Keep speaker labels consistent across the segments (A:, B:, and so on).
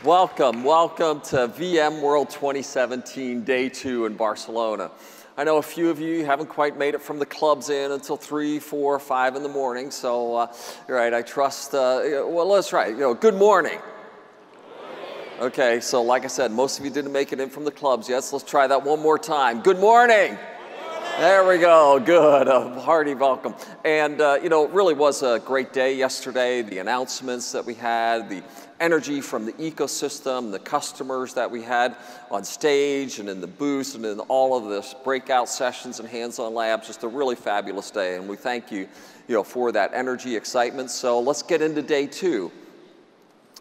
A: Welcome to VMworld 2017, Day 2 in Barcelona. I know a few of you haven't quite made it from the clubs in until 3, 4, 5 in the morning, so you're right, I trust, well, let's try it. Good morning. Okay, so like I said, most of you didn't make it in from the clubs yet, so let's try that one more time. Good morning. There we go, good, a hearty welcome. And it really was a great day yesterday, the announcements that we had, the energy from the ecosystem, the customers that we had on stage and in the booths and in all of this breakout sessions and hands-on labs, just a really fabulous day. And we thank you, for that energy, excitement. So let's get into day 2.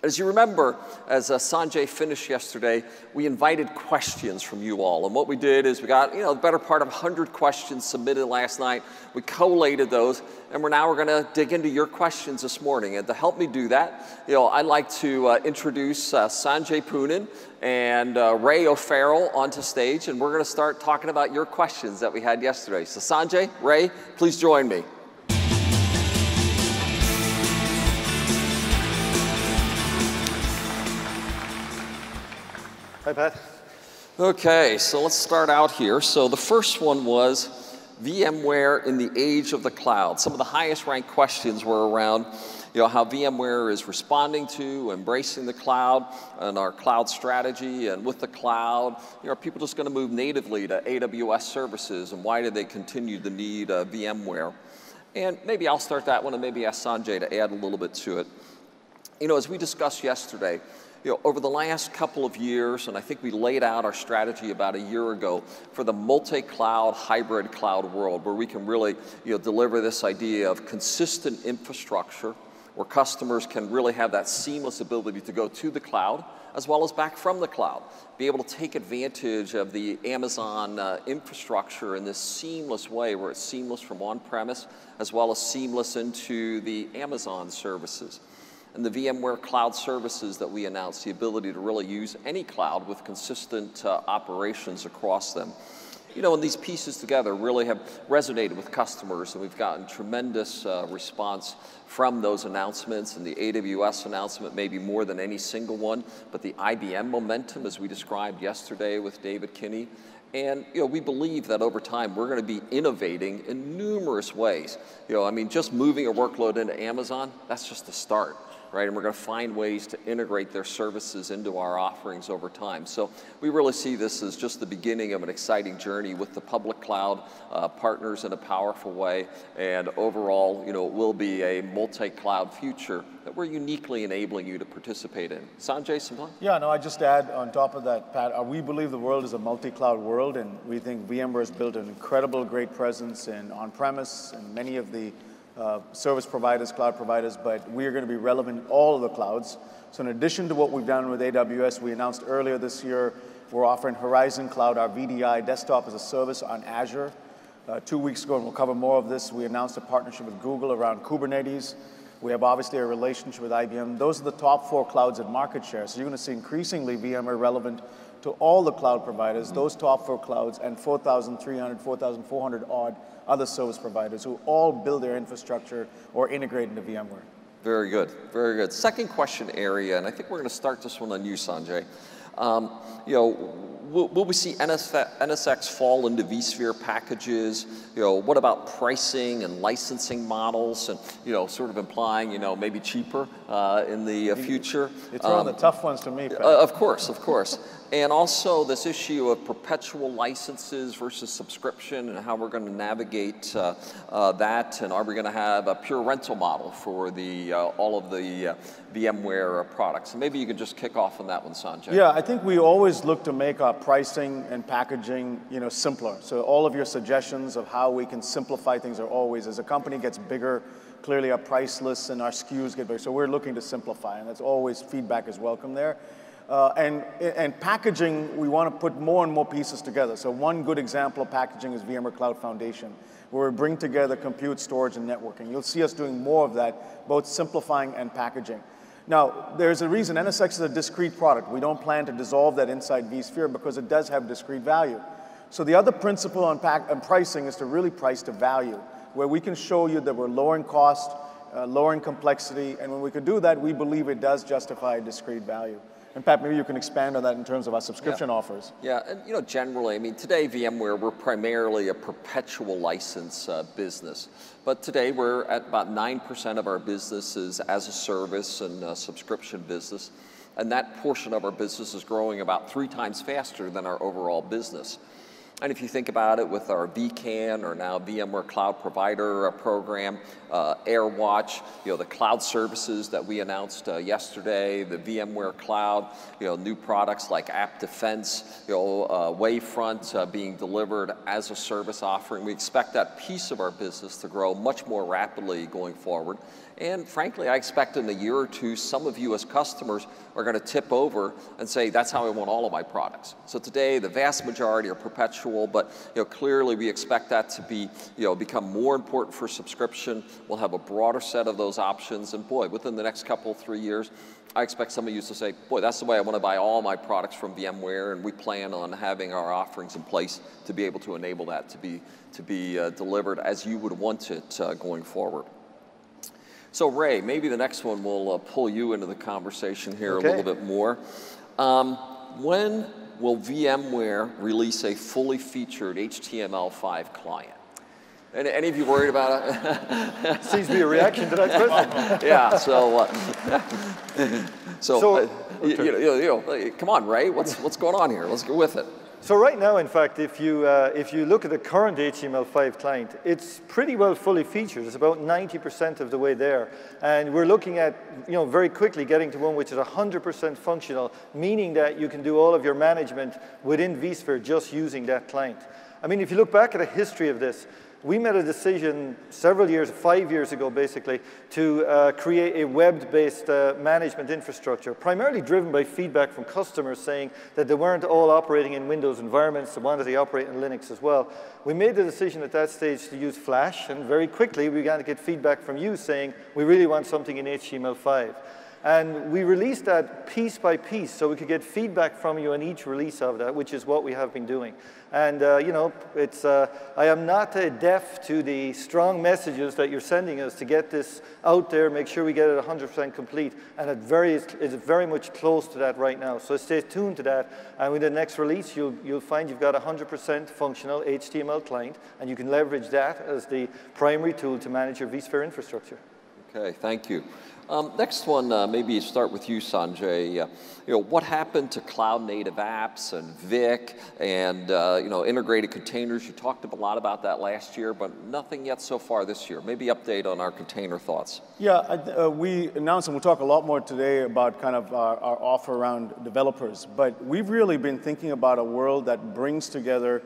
A: As you remember, as Sanjay finished yesterday, we invited questions from you all. And what we did is we got, the better part of 100 questions submitted last night. We collated those, and we're going to dig into your questions this morning. And to help me do that, I'd like to introduce Sanjay Poonen and Ray O'Farrell onto stage, and we're going to start talking about your questions that we had yesterday. So Sanjay, Ray, please join me.
B: Hi, Pat.
A: Okay, so let's start out here. So the first one was VMware in the age of the cloud. Some of the highest ranked questions were around how VMware is responding to, embracing the cloud and our cloud strategy. And with the cloud, are people just going to move natively to AWS services? And why do they continue to need VMware? And maybe I'll start that one and maybe ask Sanjay to add a little bit to it. As we discussed yesterday, over the last couple of years, and I think we laid out our strategy about a year ago for the multi-cloud, hybrid cloud world, where we can really deliver this idea of consistent infrastructure, where customers can really have that seamless ability to go to the cloud, as well as back from the cloud. Be able to take advantage of the Amazon infrastructure in this seamless way, where it's seamless from on-premise, as well as seamless into the Amazon services. And the VMware Cloud Services that we announced, the ability to really use any cloud with consistent operations across them. And these pieces together really have resonated with customers, and we've gotten tremendous response from those announcements, and the AWS announcement maybe more than any single one, but the IBM momentum, as we described yesterday with David Kinney. And we believe that over time we're going to be innovating in numerous ways. Just moving a workload into Amazon, that's just a start. Right? And we're going to find ways to integrate their services into our offerings over time. So we really see this as just the beginning of an exciting journey with the public cloud partners in a powerful way. And overall, it will be a multi-cloud future that we're uniquely enabling you to participate in. Sanjay, something?
B: Yeah, no, I just add on top of that, Pat, we believe the world is a multi-cloud world, and we think VMware has built an incredible, great presence in on-premise and many of the service providers, cloud providers, but we are going to be relevant in all of the clouds. So in addition to what we've done with AWS, we announced earlier this year, we're offering Horizon Cloud, our VDI desktop as a service on Azure. 2 weeks ago, and we'll cover more of this, we announced a partnership with Google around Kubernetes. We have obviously a relationship with IBM. Those are the top 4 clouds in market share. So you're going to see increasingly VMware relevant to all the cloud providers, those top 4 clouds, and 4,300, 4,400 odd other service providers who all build their infrastructure or integrate into VMware.
A: Very good, very good. Second question area, and I think we're going to start this one on you, Sanjay. Will we see NSX fall into vSphere packages? What about pricing and licensing models, and sort of implying maybe cheaper in the future?
B: You're throwing the tough ones to me, Pat.
A: Of course, of course. And also this issue of perpetual licenses versus subscription, and how we're going to navigate that, and are we going to have a pure rental model for the all of the VMware products? And maybe you can just kick off on that one, Sanjay.
B: Yeah, I think we always look to make our pricing and packaging simpler. So all of your suggestions of how we can simplify things are always, as a company gets bigger, clearly our price lists and our SKUs get bigger. So we're looking to simplify, and that's always feedback is welcome there. And packaging, we want to put more and more pieces together. So one good example of packaging is VMware Cloud Foundation, where we bring together compute, storage, and networking. You'll see us doing more of that, both simplifying and packaging. Now, there's a reason NSX is a discrete product. We don't plan to dissolve that inside vSphere because it does have discrete value. So the other principle on pricing is to really price to value, where we can show you that we're lowering cost, lowering complexity, and when we can do that, we believe it does justify discrete value. And Pat, maybe you can expand on that in terms of our subscription offers.
A: Yeah, and generally, I mean, today VMware, we're primarily a perpetual license business. But today we're at about 9% of our business is as a service and subscription business. And that portion of our business is growing about 3 times faster than our overall business. And if you think about it with our vCAN or now VMware Cloud Provider program, AirWatch, the cloud services that we announced yesterday, the VMware Cloud, new products like App Defense, Wavefront being delivered as a service offering. We expect that piece of our business to grow much more rapidly going forward. And frankly, I expect in a year or two, some of you as customers are going to tip over and say, that's how I want all of my products. So today, the vast majority are perpetual, but clearly we expect that to be, become more important for subscription. We'll have a broader set of those options, and boy, within the next couple, 3 years, I expect some of you to say, boy, that's the way I want to buy all my products from VMware, and we plan on having our offerings in place to be able to enable that to be delivered as you would want it going forward. So Ray, maybe the next one will pull you into the conversation here a little bit more. When will VMware release a fully featured HTML5 client? Any of you worried about it?
C: Seems to be a reaction to that question.
A: Yeah, come on, Ray, what's going on here? Let's go with it.
C: So right now, in fact, if you look at the current HTML5 client, it's pretty well fully featured. It's about 90% of the way there. And we're looking at, very quickly getting to one which is 100% functional, meaning that you can do all of your management within vSphere just using that client. I mean, if you look back at the history of this, we made a decision several years, 5 years ago basically, to create a web-based management infrastructure, primarily driven by feedback from customers saying that they weren't all operating in Windows environments, they wanted to operate in Linux as well. We made the decision at that stage to use Flash, and very quickly we began to get feedback from you saying, we really want something in HTML5. And we released that piece by piece so we could get feedback from you on each release of that, which is what we have been doing. And, I am not deaf to the strong messages that you're sending us to get this out there, make sure we get it 100% complete. And it's very much close to that right now. So stay tuned to that. And with the next release, you'll find you've got a 100% functional HTML client, and you can leverage that as the primary tool to manage your vSphere infrastructure.
A: Okay, thank you. Next one, maybe start with you, Sanjay. What happened to cloud-native apps and VIC and integrated containers? You talked a lot about that last year, but nothing yet so far this year. Maybe update on our container thoughts.
B: Yeah, we announced, and we'll talk a lot more today about kind of our offer around developers. But we've really been thinking about a world that brings together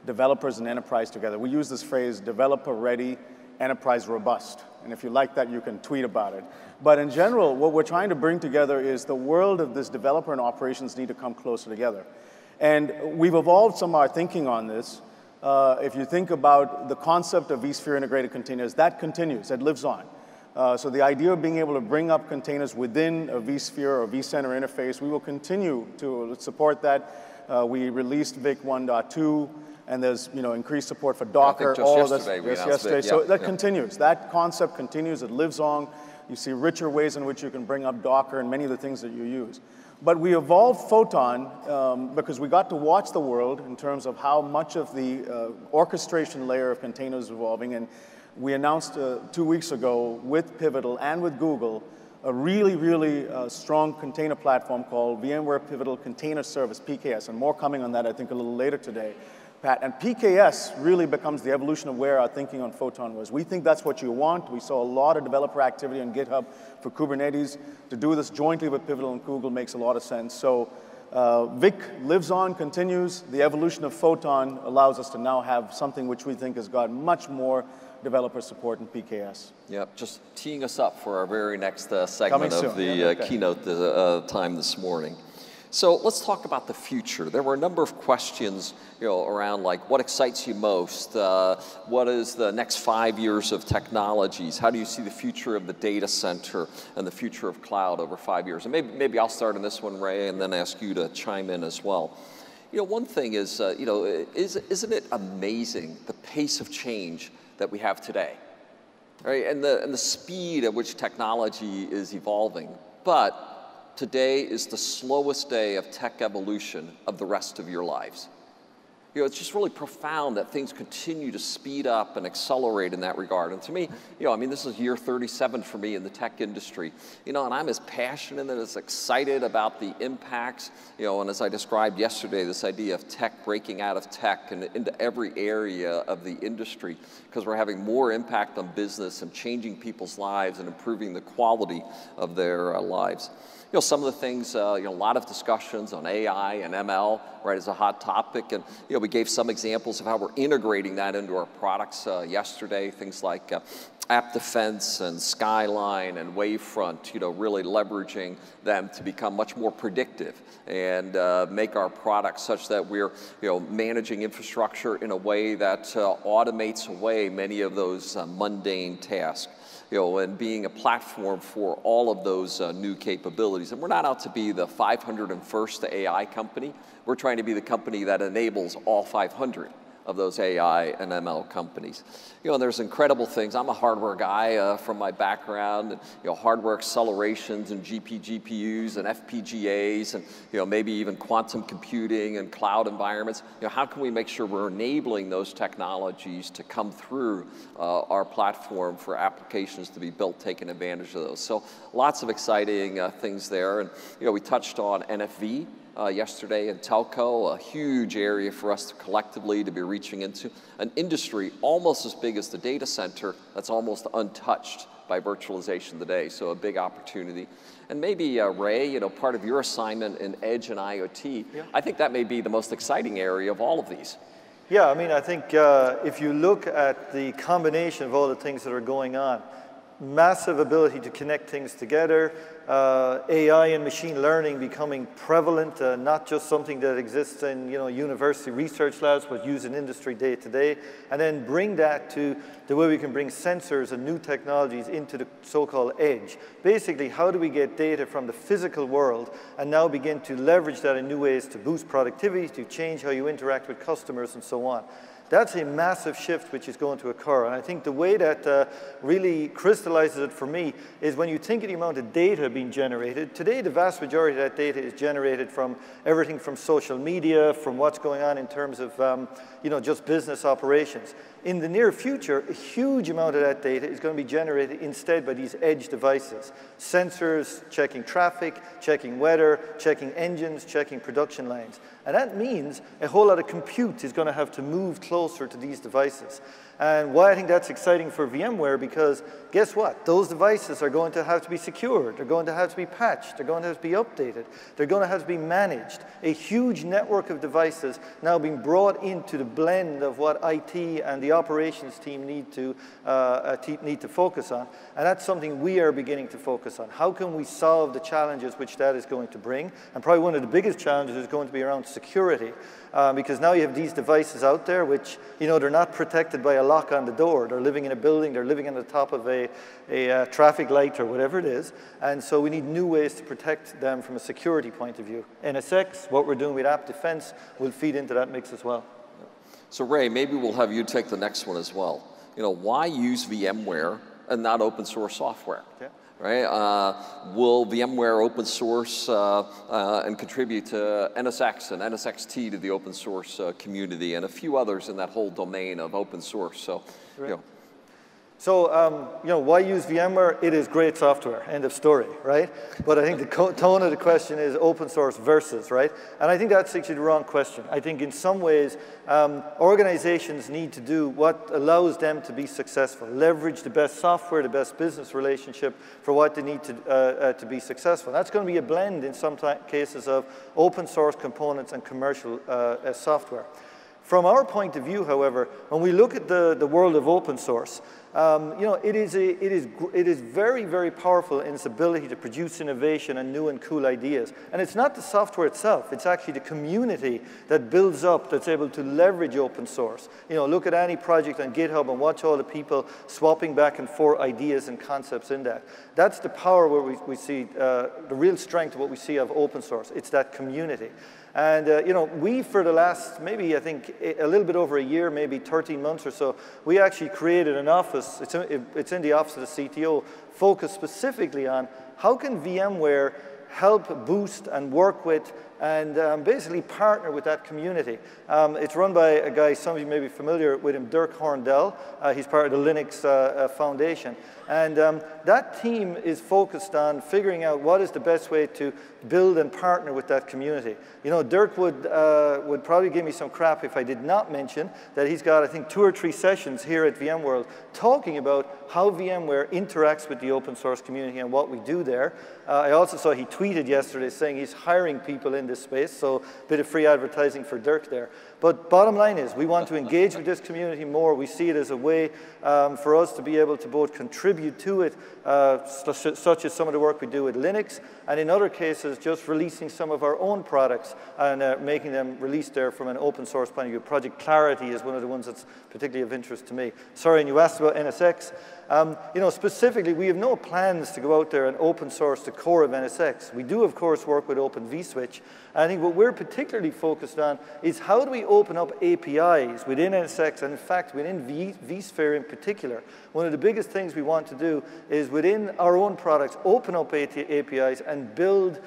B: developers and enterprise together. We use this phrase, developer-ready, enterprise robust. And if you like that, you can tweet about it. But in general, what we're trying to bring together is the world of this developer and operations need to come closer together. And we've evolved some of our thinking on this. If you think about the concept of vSphere integrated containers, that continues, that lives on. So the idea of being able to bring up containers within a vSphere or vCenter interface, we will continue to support that. We released VIC 1.2. And there's increased support for Docker.
A: I think just yesterday.
B: So that continues. That concept continues. It lives on. You see richer ways in which you can bring up Docker and many of the things that you use. But we evolved Photon because we got to watch the world in terms of how much of the orchestration layer of containers is evolving. And we announced 2 weeks ago with Pivotal and with Google a really, really strong container platform called VMware Pivotal Container Service, PKS. And more coming on that, I think, a little later today. Pat, and PKS really becomes the evolution of where our thinking on Photon was. We think that's what you want. We saw a lot of developer activity on GitHub for Kubernetes. To do this jointly with Pivotal and Google makes a lot of sense. So VIC lives on, continues. The evolution of Photon allows us to now have something which we think has got much more developer support in PKS.
A: Yep, just teeing us up for our very next segment of the keynote time this morning. So let's talk about the future. There were a number of questions, around like what excites you most? What is the next 5 years of technologies? How do you see the future of the data center and the future of cloud over 5 years? And maybe I'll start on this one, Ray, and then ask you to chime in as well. One thing is, isn't it amazing the pace of change that we have today, right? And the speed at which technology is evolving. But today is the slowest day of tech evolution of the rest of your lives. You know, it's just really profound that things continue to speed up and accelerate in that regard. And to me, you know, I mean, this is year 37 for me in the tech industry, you know, and I'm as passionate and as excited about the impacts, you know, and as I described yesterday, this idea of tech breaking out of tech and into every area of the industry, because we're having more impact on business and changing people's lives and improving the quality of their lives. You know, some of the things, you know, a lot of discussions on AI and ML, right, is a hot topic. And, you know, we gave some examples of how we're integrating that into our products yesterday. Things like App Defense and Skyline and Wavefront, you know, really leveraging them to become much more predictive and make our products such that we're, you know, managing infrastructure in a way that automates away many of those mundane tasks. You know, and being a platform for all of those new capabilities. And we're not out to be the 501st AI company. We're trying to be the company that enables all 500 of those AI and ML companies. You know, there's incredible things. I'm a hardware guy from my background, and, you know, hardware accelerations and GPUs and FPGAs and, you know, maybe even quantum computing and cloud environments. You know, how can we make sure we're enabling those technologies to come through our platform for applications to be built, taking advantage of those? So lots of exciting things there. And, you know, we touched on NFV. Yesterday in telco, a huge area for us to collectively to be reaching into, an industry almost as big as the data center that's almost untouched by virtualization today, so a big opportunity. And maybe Ray, you know, part of your assignment in Edge and IoT, yeah. I think that may be the most exciting area of all of these.
C: Yeah, I mean, I think if you look at the combination of all the things that are going on, massive ability to connect things together, AI and machine learning becoming prevalent, not just something that exists in, you know, university research labs, but used in industry day to day, and then bring that to the way we can bring sensors and new technologies into the so-called edge. Basically, how do we get data from the physical world and now begin to leverage that in new ways to boost productivity, to change how you interact with customers and so on. That's a massive shift which is going to occur. And I think the way that really crystallizes it for me is when you think of the amount of data being generated. Today, the vast majority of that data is generated from everything from social media, from what's going on in terms of you know, just business operations. In the near future, a huge amount of that data is going to be generated instead by these edge devices. Sensors checking traffic, checking weather, checking engines, checking production lines. And that means a whole lot of compute is going to have to move closer to these devices. And why I think that's exciting for VMware, because guess what? Those devices are going to have to be secured. They're going to have to be patched. They're going to have to be updated. They're going to have to be managed. A huge network of devices now being brought into the blend of what IT and the operations team need to focus on. And that's something we are beginning to focus on. How can we solve the challenges which that is going to bring? And probably one of the biggest challenges is going to be around security. Because now you have these devices out there which, you know, they're not protected by a lock on the door. They're living in a building, they're living on the top of a traffic light or whatever it is. And so we need new ways to protect them from a security point of view. NSX, what we're doing with App Defense, will feed into that mix as well.
A: So Ray, maybe we'll have you take the next one as well. You know, why use VMware and not open source software? Okay. Right? Will VMware open source and contribute to NSX and NSXT to the open source community and a few others in that whole domain of open source? So, right. You know.
C: So, you know, why use VMware? It is great software, end of story, right? But I think the tone of the question is open source versus, right? And I think that's actually the wrong question. I think in some ways, organizations need to do what allows them to be successful, leverage the best software, the best business relationship for what they need to be successful. That's going to be a blend in some cases of open source components and commercial software. From our point of view, however, when we look at the world of open source, you know, it is very, very powerful in its ability to produce innovation and new and cool ideas. And it's not the software itself, it's actually the community that builds up that's able to leverage open source. You know, look at any project on GitHub and watch all the people swapping back and forth ideas and concepts in that. That's the power where we see, the real strength of what we see of open source. It's that community. And, you know, we, for the last, maybe, I think, a little bit over a year, maybe 13 months or so, we actually created an office, it's in the office of the CTO, focused specifically on how can VMware help boost and work with and basically partner with that community. It's run by a guy, some of you may be familiar with him, Dirk Horndell. He's part of the Linux Foundation. And that team is focused on figuring out what is the best way to build and partner with that community. You know, Dirk would probably give me some crap if I did not mention that he's got, I think, 2 or 3 sessions here at VMworld talking about how VMware interacts with the open source community and what we do there. I also saw he tweeted yesterday saying he's hiring people in this space, so a bit of free advertising for Dirk there. But bottom line is, we want to engage with this community more. We see it as a way for us to be able to both contribute to it, such as some of the work we do with Linux, and in other cases, just releasing some of our own products and making them released there from an open source point of view. Project Clarity is one of the ones that's particularly of interest to me. Sorry, and you asked about NSX. You know, specifically, we have no plans to go out there and open source the core of NSX. We do, of course, work with Open vSwitch. I think what we're particularly focused on is how do we open up APIs within NSX, and in fact, within vSphere in particular. One of the biggest things we want to do is within our own products, open up APIs and build,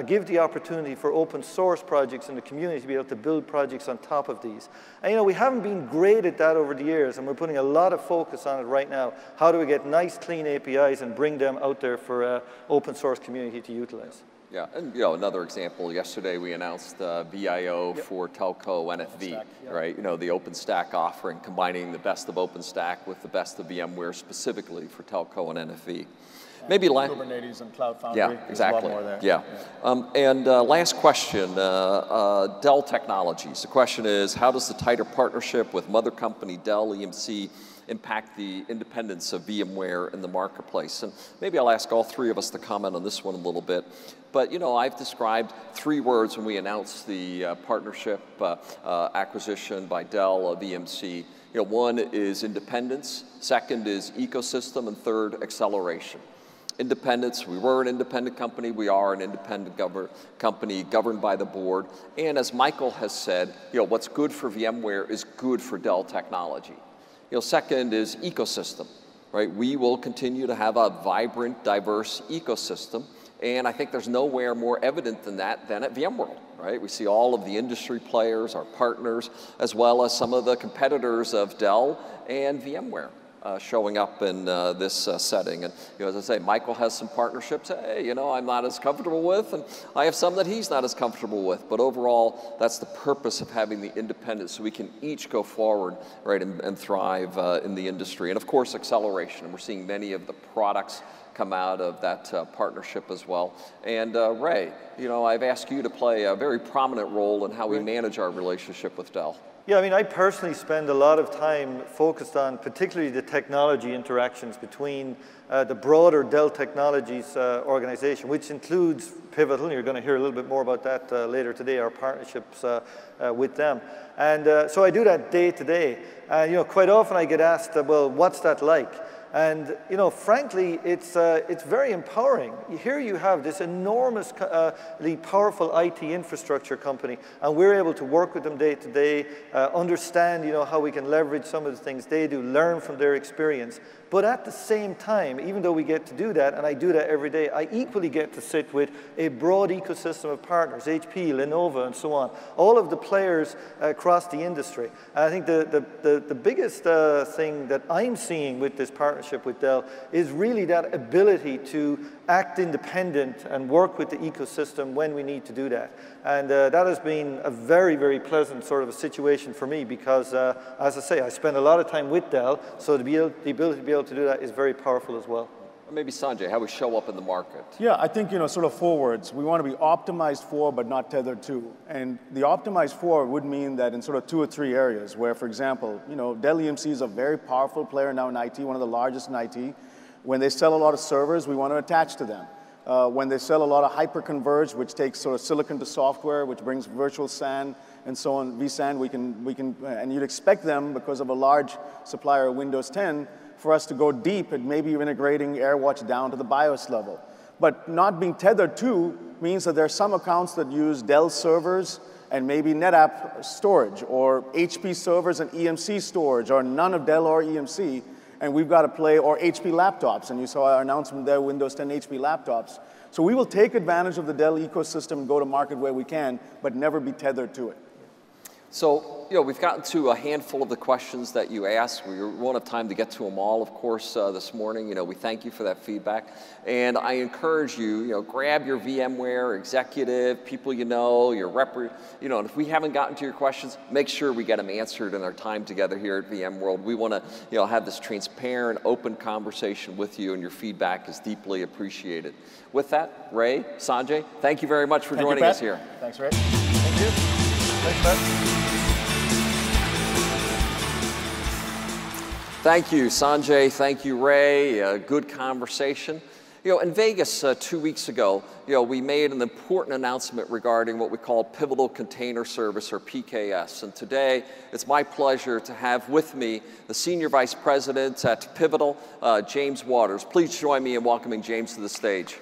C: give the opportunity for open source projects in the community to be able to build projects on top of these. And you know, we haven't been great at that over the years, and we're putting a lot of focus on it right now. How do we get nice, clean APIs and bring them out there for open source community to utilize?
A: Yeah, and you know, another example, yesterday we announced VIO for telco NFV, right? You know, the OpenStack offering, combining the best of OpenStack with the best of VMware specifically for telco and NFV. Maybe
B: Kubernetes and Cloud Foundry.
A: Yeah, exactly.
B: A lot more there.
A: Yeah. Last question, Dell Technologies. The question is, how does the tighter partnership with mother company Dell EMC impact the independence of VMware in the marketplace? And maybe I'll ask all 3 of us to comment on this one a little bit. But you know, I've described 3 words when we announced the partnership acquisition by Dell of EMC. You know, 1 is independence, 2nd is ecosystem, and 3rd, acceleration. Independence, we were an independent company, we are an independent company governed by the board. And as Michael has said, you know, what's good for VMware is good for Dell Technology. You know, 2nd is ecosystem, right? We will continue to have a vibrant, diverse ecosystem, and I think there's nowhere more evident than that than at VMworld, right? We see all of the industry players, our partners, as well as some of the competitors of Dell and VMware showing up in this setting. And you know, as I say, Michael has some partnerships, hey, you know, I'm not as comfortable with, and I have some that he's not as comfortable with. But overall, that's the purpose of having the independence, so we can each go forward, right, and thrive in the industry. And of course, acceleration. And we're seeing many of the products come out of that partnership as well. And Ray, you know, I've asked you to play a very prominent role in how we manage our relationship with Dell.
C: Yeah, I mean, I personally spend a lot of time focused on particularly the technology interactions between the broader Dell Technologies organization, which includes Pivotal, and you're going to hear a little bit more about that later today, our partnerships with them. And so I do that day to day. And you know, quite often I get asked, well, what's that like? And you know, frankly, it's very empowering. Here you have this enormously powerful IT infrastructure company, and we're able to work with them day to day, understand, you know, how we can leverage some of the things they do, learn from their experience. But at the same time, even though we get to do that, and I do that every day, I equally get to sit with a broad ecosystem of partners, HP, Lenovo, and so on, all of the players across the industry. And I think the biggest thing that I'm seeing with this partnership with Dell is really that ability to act independent and work with the ecosystem when we need to do that. And that has been a very, very pleasant sort of a situation for me because, as I say, I spend a lot of time with Dell, so the ability to be able to do that is very powerful as well.
A: Maybe Sanjay, how we show up in the market.
B: Yeah, I think, you know, sort of 4 words. We want to be optimized for, but not tethered to. And the optimized for would mean that in sort of 2 or 3 areas where, for example, you know, Dell EMC is a very powerful player now in IT, one of the largest in IT. When they sell a lot of servers, we want to attach to them. When they sell a lot of hyper-converged, which takes sort of silicon to software, which brings virtual SAN and so on, vSAN, we can, and you'd expect them, because of a large supplier of Windows 10, for us to go deep and maybe even integrating AirWatch down to the BIOS level. But not being tethered to means that there are some accounts that use Dell servers and maybe NetApp storage, or HP servers and EMC storage, or none of Dell or EMC. and we've got to play, or HP laptops, and you saw our announcement there, Windows 10 HP laptops. So we will take advantage of the Dell ecosystem and go to market where we can, but never be tethered to it.
A: So, we've gotten to a handful of the questions that you asked. We won't have time to get to them all, of course, this morning. We thank you for that feedback. And I encourage you, grab your VMware executive, people your rep, and if we haven't gotten to your questions, make sure we get them answered in our time together here at VMworld. We want to, have this transparent, open conversation with you, and your feedback is deeply appreciated. With that, Ray, Sanjay, thank you very much for joining us here.
B: Thanks, Ray.
C: Thank you. Thanks, Pat.
A: Thank you, Sanjay. Thank you, Ray. Good conversation. In Vegas 2 weeks ago, we made an important announcement regarding what we call Pivotal Container Service, or PKS. And today, it's my pleasure to have with me the Senior Vice President at Pivotal, James Waters. Please join me in welcoming James to the stage.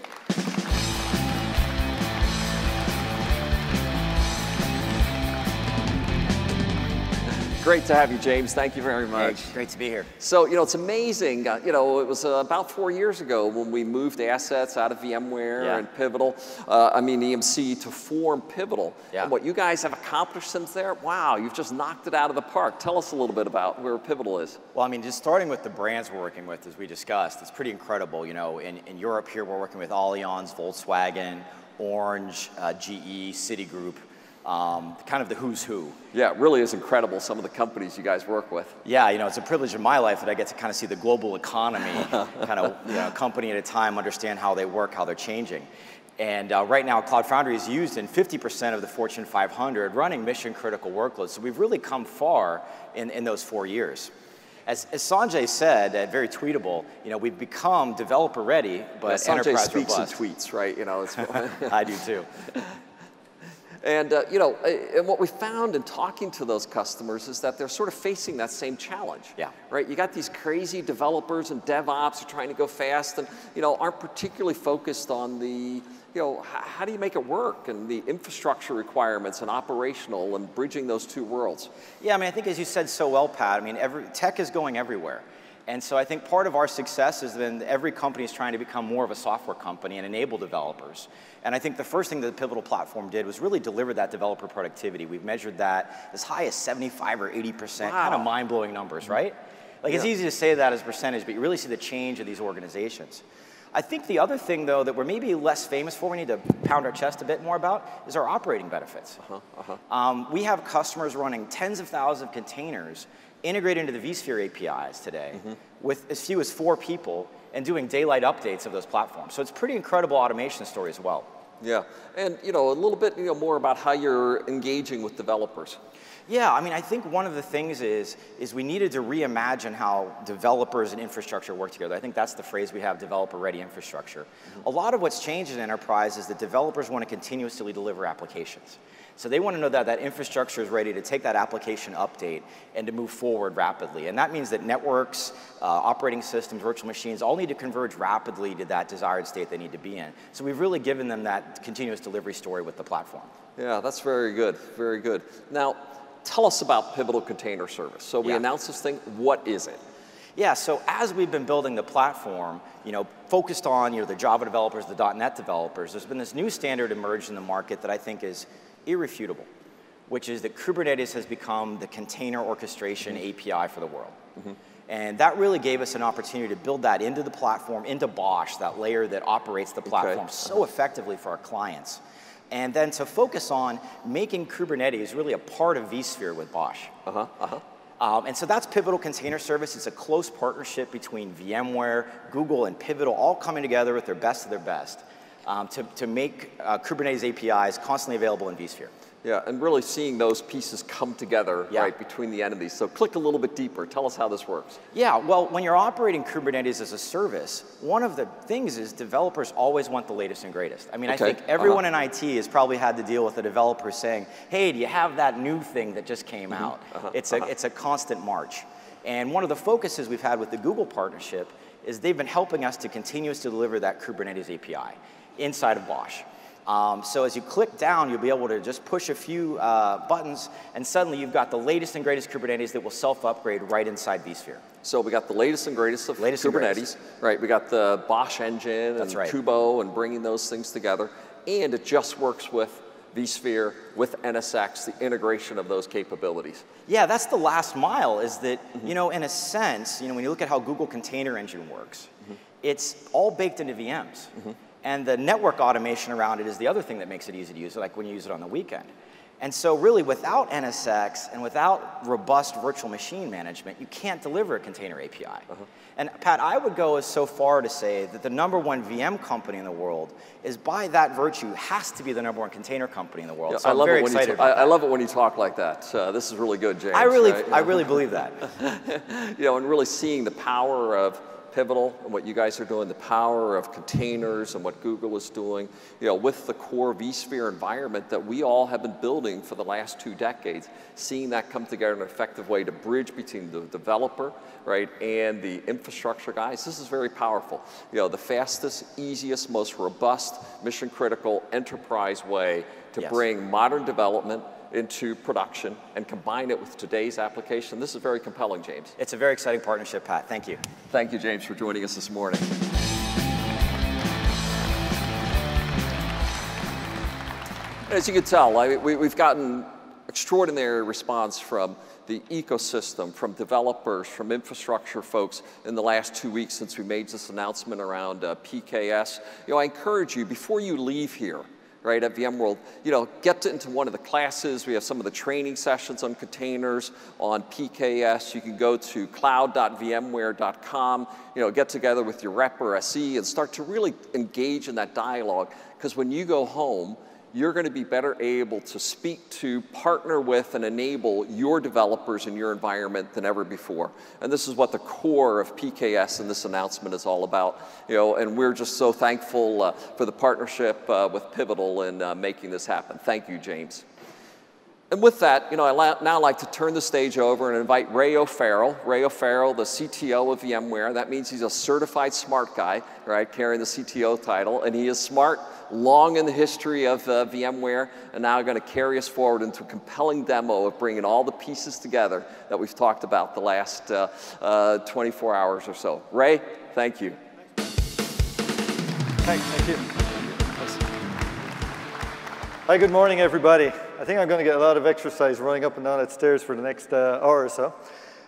A: Great to have you, James. Thank you very much.
D: Hey, great to be here.
A: So, it's amazing. It was about 4 years ago when we moved assets out of VMware and Pivotal, EMC, to form Pivotal.
D: Yeah.
A: And what you guys have accomplished since there, wow, you've just knocked it out of the park. Tell us a little bit about where Pivotal is.
D: Well, just starting with the brands we're working with, as we discussed, it's pretty incredible. In Europe here, we're working with Allianz, Volkswagen, Orange, GE, Citigroup. Kind of the who's who.
A: Yeah, it really is incredible, some of the companies you guys work with.
D: Yeah, it's a privilege in my life that I get to kind of see the global economy, kind of company at a time, understand how they work, how they're changing. And right now, Cloud Foundry is used in 50% of the Fortune 500 running mission critical workloads. So we've really come far in those 4 years. As Sanjay said, very tweetable, we've become developer ready, but enterprise
A: Sanjay speaks
D: robust.
A: in tweets, right?
D: I do too.
A: And, and what we found in talking to those customers is that they're sort of facing that same challenge.
D: Yeah.
A: Right? You got these crazy developers and DevOps who are trying to go fast and, aren't particularly focused on the, how do you make it work, and the infrastructure requirements and operational and bridging those two worlds.
D: Yeah, I think as you said so well, Pat, tech is going everywhere. And so I think part of our success is that every company is trying to become more of a software company and enable developers. And I think the first thing that the Pivotal platform did was really deliver that developer productivity. We've measured that as high as 75 or 80%, kind of mind-blowing numbers, right? It's easy to say that as a percentage, but you really see the change of these organizations. I think the other thing, though, that we're maybe less famous for, we need to pound our chest a bit more about, is our operating benefits. We have customers running tens of thousands of containers integrated into the vSphere APIs today with as few as 4 people and doing daylight updates of those platforms. So it's a pretty incredible automation story as well.
A: Yeah, and a little bit more about how you're engaging with developers.
D: Yeah, I think one of the things is we needed to reimagine how developers and infrastructure work together. I think that's the phrase we have, developer-ready infrastructure. A lot of what's changed in enterprise is that developers want to continuously deliver applications. So they want to know that that infrastructure is ready to take that application update and to move forward rapidly. And that means that networks, operating systems, virtual machines all need to converge rapidly to that desired state they need to be in. So we've really given them that continuous delivery story with the platform.
A: Yeah, that's very good, very good. Now, tell us about Pivotal Container Service. So we announced this thing. What is it?
D: Yeah, so as we've been building the platform, focused on the Java developers, the .NET developers, there's been this new standard emerged in the market that I think is irrefutable, which is that Kubernetes has become the container orchestration API for the world. And that really gave us an opportunity to build that into the platform, into BOSH, that layer that operates the platform so effectively for our clients. And then to focus on making Kubernetes really a part of vSphere with BOSH. And so that's Pivotal Container Service. It's a close partnership between VMware, Google, and Pivotal, all coming together with their best of their best to make Kubernetes APIs constantly available in vSphere.
A: Yeah, and really seeing those pieces come together right between the entities. So click a little bit deeper. Tell us how this works.
D: Yeah, well, when you're operating Kubernetes as a service, one of the things is developers always want the latest and greatest. I think everyone in IT has probably had to deal with a developer saying, hey, do you have that new thing that just came out? It's a constant march. And one of the focuses we've had with the Google partnership is they've been helping us to continuously deliver that Kubernetes API inside of BOSH. So as you click down, you'll be able to just push a few buttons, and suddenly you've got the latest and greatest Kubernetes that will self-upgrade right inside vSphere.
A: So we got the latest and greatest of Kubernetes, right? We got the Bosch engine and Kubo and bringing those things together. And it just works with vSphere, with NSX, the integration of those capabilities.
D: Yeah, that's the last mile is that, you know, in a sense, you know, when you look at how Google Container Engine works, it's all baked into VMs. And the network automation around it is the other thing that makes it easy to use, like when you use it on the weekend. And so really without NSX and without robust virtual machine management, you can't deliver a container API. And Pat, I would go as so far to say that the #1 VM company in the world is by that virtue has to be the #1 container company in the world.
A: Yeah,
D: so I'm very excited about that.
A: I love it when you talk like that. This is really good, James.
D: I really believe that.
A: You know, and really seeing the power of Pivotal and what you guys are doing, the power of containers and what Google is doing, you know, with the core vSphere environment that we all have been building for the last 2 decades, seeing that come together in an effective way to bridge between the developer, right, and the infrastructure guys. This is very powerful. You know, the fastest, easiest, most robust, mission-critical enterprise way to bring modern development into production and combine it with today's application. This is very compelling, James.
D: It's a very exciting partnership, Pat. Thank you.
A: Thank you, James, for joining us this morning. As you can tell, we've gotten extraordinary response from the ecosystem, from developers, from infrastructure folks in the last 2 weeks since we made this announcement around PKS. You know, I encourage you, before you leave here, right, at VMworld, you know, get into one of the classes. We have some of the training sessions on containers, on PKS. You can go to cloud.vmware.com, you know, get together with your rep or SE and start to really engage in that dialogue. Because when you go home, you're going to be better able to speak to, partner with, and enable your developers in your environment than ever before. And this is what the core of PKS and this announcement is all about. You know, and we're just so thankful for the partnership with Pivotal in making this happen. Thank you, James. And with that, you know, I now like to turn the stage over and invite Ray O'Farrell. Ray O'Farrell, the CTO of VMware. That means he's a certified smart guy, right, carrying the CTO title. And he is smart, long in the history of VMware, and now going to carry us forward into a compelling demo of bringing all the pieces together that we've talked about the last 24 hours or so. Ray, thank you.
C: Thank you. Hi, good morning, everybody. I think I'm going to get a lot of exercise running up and down that stairs for the next hour or so.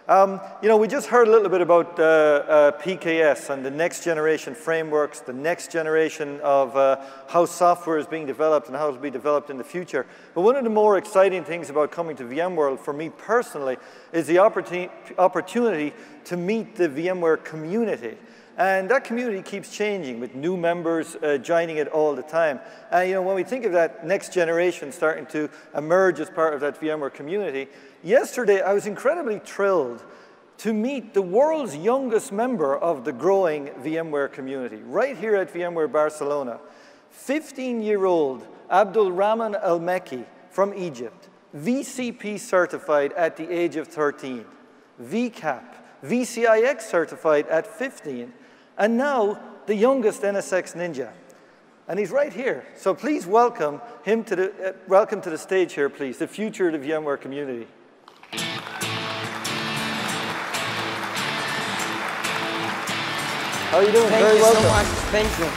C: You know, we just heard a little bit about PKS and the next generation frameworks, the next generation of how software is being developed and how it will be developed in the future. But one of the more exciting things about coming to VMworld for me personally is the opportunity to meet the VMware community. And that community keeps changing with new members joining it all the time. And you know, when we think of that next generation starting to emerge as part of that VMware community, yesterday I was incredibly thrilled to meet the world's youngest member of the growing VMware community, right here at VMware Barcelona. 15-year-old Abdul Rahman Al-Mekki from Egypt, VCP certified at the age of 13, VCAP, VCIX certified at 15, and now the youngest NSX Ninja. And he's right here. So please welcome him to the stage here, please, the future of the VMware community. How are you doing?
E: Thank you so much. Thank you.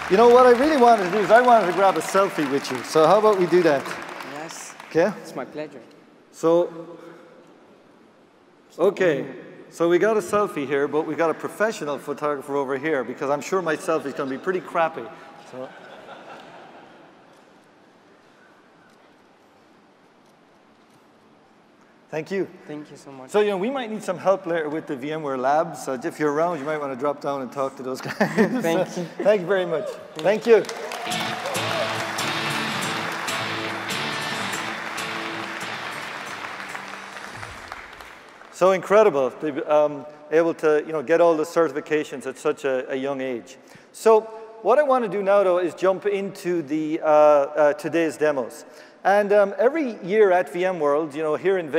C: You know, what I really wanted to do is I wanted to grab a selfie with you. So how about we do that?
E: Yes.
C: Okay?
E: It's my pleasure.
C: So, okay. So we got a selfie here, but we got a professional photographer over here because I'm sure my selfie's going to be pretty crappy. So. Thank you.
E: Thank you so much.
C: So, you know, we might need some help later with the VMware labs. So if you're around, you might want to drop down and talk to those guys.
E: Thank you.
C: Thank you very much. Thank you. So incredible to be able to, you know, get all the certifications at such a young age. So what I want to do now, though, is jump into the today's demos. And every year at VMworld, you know, here in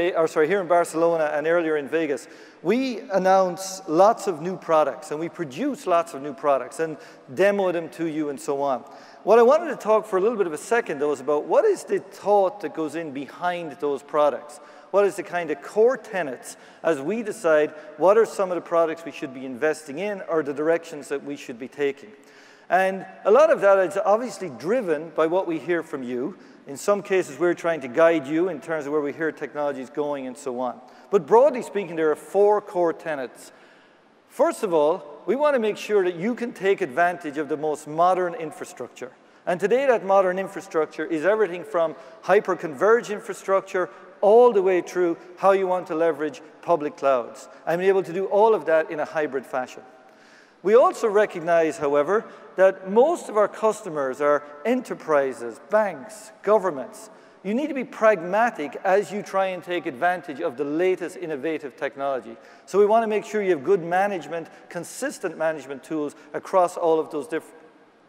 C: Barcelona and earlier in Vegas, we announce lots of new products and we produce lots of new products and demo them to you and so on. What I wanted to talk for a little bit of a second, though, is about what is the thought that goes in behind those products. what is the kind of core tenets as we decide what are some of the products we should be investing in or the directions that we should be taking. And a lot of that is obviously driven by what we hear from you. In some cases, we're trying to guide you in terms of where we hear technology is going and so on. But broadly speaking, there are 4 core tenets. First of all, we want to make sure that you can take advantage of the most modern infrastructure. And today, that modern infrastructure is everything from hyper-converged infrastructure all the way through how you want to leverage public clouds and be able to do all of that in a hybrid fashion. We also recognize, however, that most of our customers are enterprises, banks, governments. You need to be pragmatic as you try and take advantage of the latest innovative technology. So we want to make sure you have good management, consistent management tools across all of those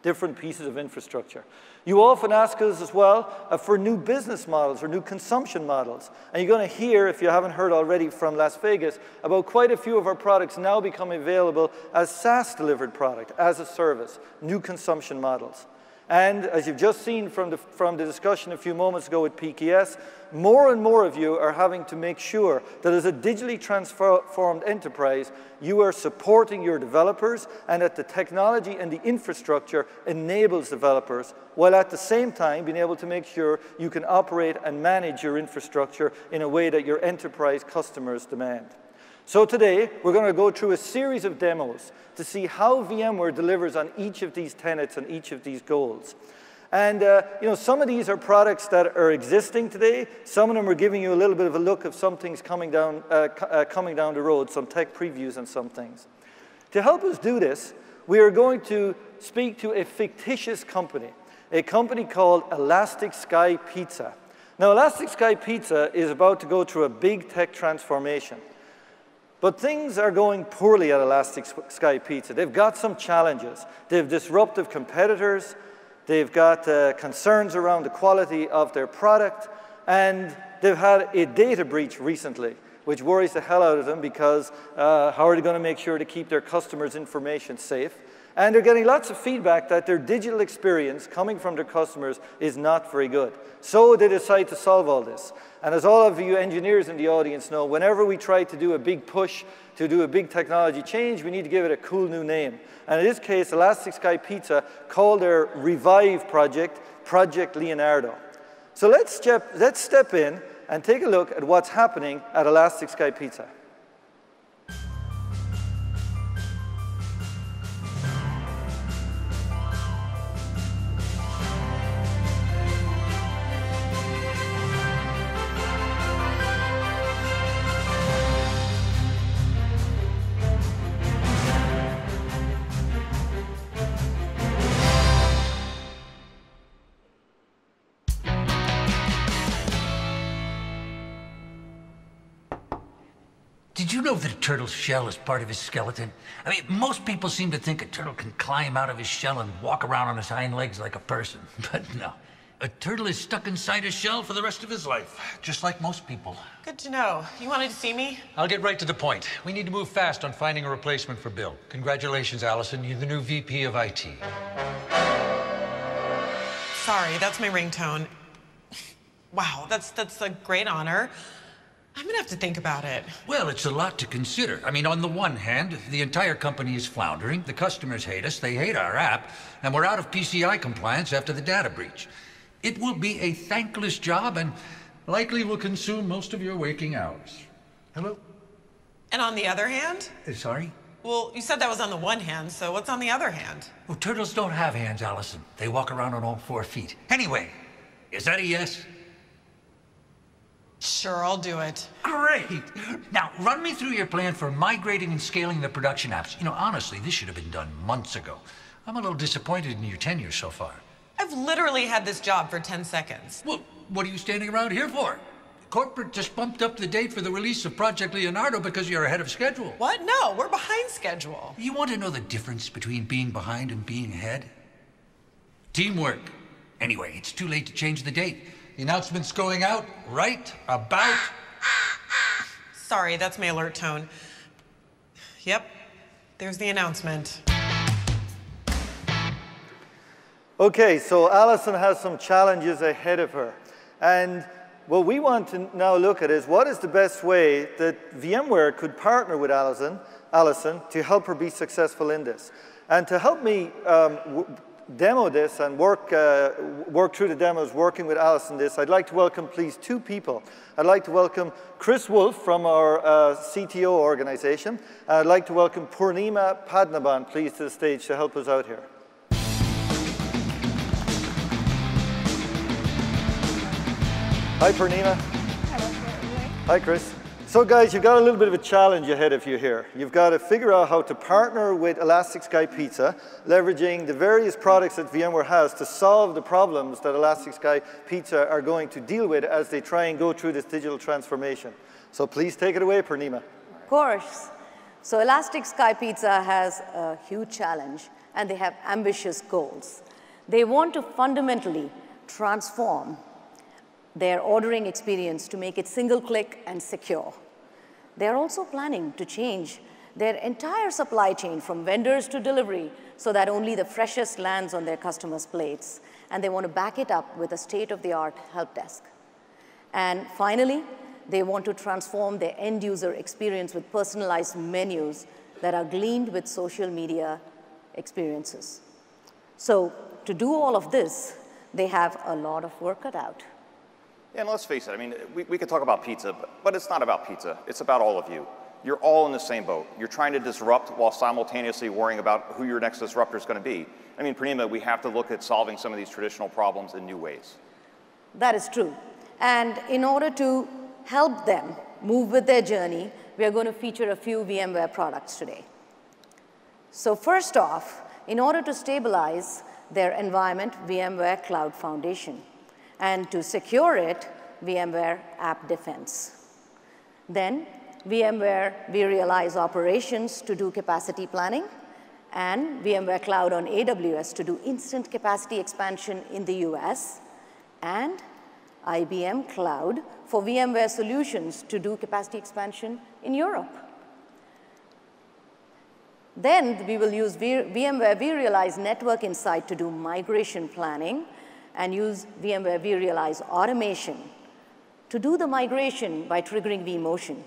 C: different pieces of infrastructure. You often ask us as well for new business models or new consumption models. And you're going to hear, if you haven't heard already from Las Vegas, about quite a few of our products now becoming available as SaaS-delivered product, as a service, new consumption models. And as you've just seen from the discussion a few moments ago with PKS, more and more of you are having to make sure that as a digitally transformed enterprise, you are supporting your developers and that the technology and the infrastructure enables developers, while at the same time being able to make sure you can operate and manage your infrastructure in a way that your enterprise customers demand. So today, we're going to go through a series of demos to see how VMware delivers on each of these tenets and each of these goals. And some of these are products that are existing today. Some of them are giving you a little bit of a look of some things coming down the road, some tech previews and some things. To help us do this, we are going to speak to a fictitious company, a company called Elastic Sky Pizza. Now, Elastic Sky Pizza is about to go through a big tech transformation. But things are going poorly at Elastic Sky Pizza. They've got some challenges. They have disruptive competitors. They've got concerns around the quality of their product. And they've had a data breach recently, which worries the hell out of them because how are they going to make sure to keep their customers' information safe? And they're getting lots of feedback that their digital experience coming from their customers is not very good. So they decide to solve all this. And as all of you engineers in the audience know, whenever we try to do a big push, to do a big technology change, we need to give it a cool new name. And in this case, Elastic Sky Pizza called their Revive project, Project Leonardo. So let's step in and take a look at what's happening at Elastic Sky Pizza.
F: Did you know that a turtle's shell is part of his skeleton? I mean, most people seem to think a turtle can climb out of his shell and walk around on his hind legs like a person. But no, a turtle is stuck inside his shell for the rest of his life, just like most people.
E: Good to know. You wanted to see me?
G: I'll get right to the point. We need to move fast on finding a replacement for Bill. Congratulations, Allison. You're the new VP of IT.
E: Sorry, that's my ringtone. Wow, that's a great honor. I'm gonna have to think about it.
F: Well, it's a lot to consider. I mean, on the one hand, the entire company is floundering, the customers hate us, they hate our app, and we're out of PCI compliance after the data breach. It will be a thankless job and likely will consume most of your waking hours. Hello?
E: And on the other hand?
F: Sorry?
E: Well, you said that was on the one hand, so what's on the other hand?
F: Oh, turtles don't have hands, Allison. They walk around on all 4 feet. Anyway, is that a yes?
E: Sure, I'll do it.
F: Great! Now, run me through your plan for migrating and scaling the production apps. You know, honestly, this should have been done months ago. I'm a little disappointed in your tenure so far.
E: I've literally had this job for 10 seconds.
F: Well, what are you standing around here for? Corporate just bumped up the date for the release of Project Leonardo because you're ahead of schedule.
E: What? No, we're behind schedule.
F: You want to know the difference between being behind and being ahead? Teamwork. Anyway, it's too late to change the date. The announcement's going out right about...
E: Sorry, that's my alert tone. Yep, there's the announcement.
C: Okay, so Allison has some challenges ahead of her. And what we want to now look at is what is the best way that VMware could partner with Alison to help her be successful in this. And to help me demo this and work through the demos working with Alison this, I'd like to welcome, please, two people. I'd like to welcome Chris Wolf from our CTO organization. And I'd like to welcome Purnima Padnaban, please, to the stage to help us out here. Hi, Purnima.
H: Hello,
C: Hi, Chris. So, guys, you've got a little bit of a challenge ahead of you here. You've got to figure out how to partner with Elastic Sky Pizza, leveraging the various products that VMware has to solve the problems that Elastic Sky Pizza are going to deal with as they try and go through this digital transformation. So please take it away, Purnima.
H: Of course. So Elastic Sky Pizza has a huge challenge, and they have ambitious goals. They want to fundamentally transform their ordering experience to make it single-click and secure. They're also planning to change their entire supply chain from vendors to delivery so that only the freshest lands on their customers' plates. And they want to back it up with a state-of-the-art help desk. And finally, they want to transform their end-user experience with personalized menus that are gleaned with social media experiences. So to do all of this, they have a lot of work cut out.
I: Yeah, and let's face it, I mean, we could talk about pizza, but it's not about pizza. It's about all of you. You're all in the same boat. You're trying to disrupt while simultaneously worrying about who your next disruptor is going to be. I mean, Purnima, we have to look at solving some of these traditional problems in new ways.
H: That is true. And in order to help them move with their journey, we are going to feature a few VMware products today. So first off, in order to stabilize their environment, VMware Cloud Foundation. And to secure it, VMware App Defense. Then, VMware vRealize Operations to do capacity planning, and VMware Cloud on AWS to do instant capacity expansion in the US, and IBM Cloud for VMware Solutions to do capacity expansion in Europe. Then, we will use VMware vRealize Network Insight to do migration planning, and use VMware vRealize Automation to do the migration by triggering vMotion.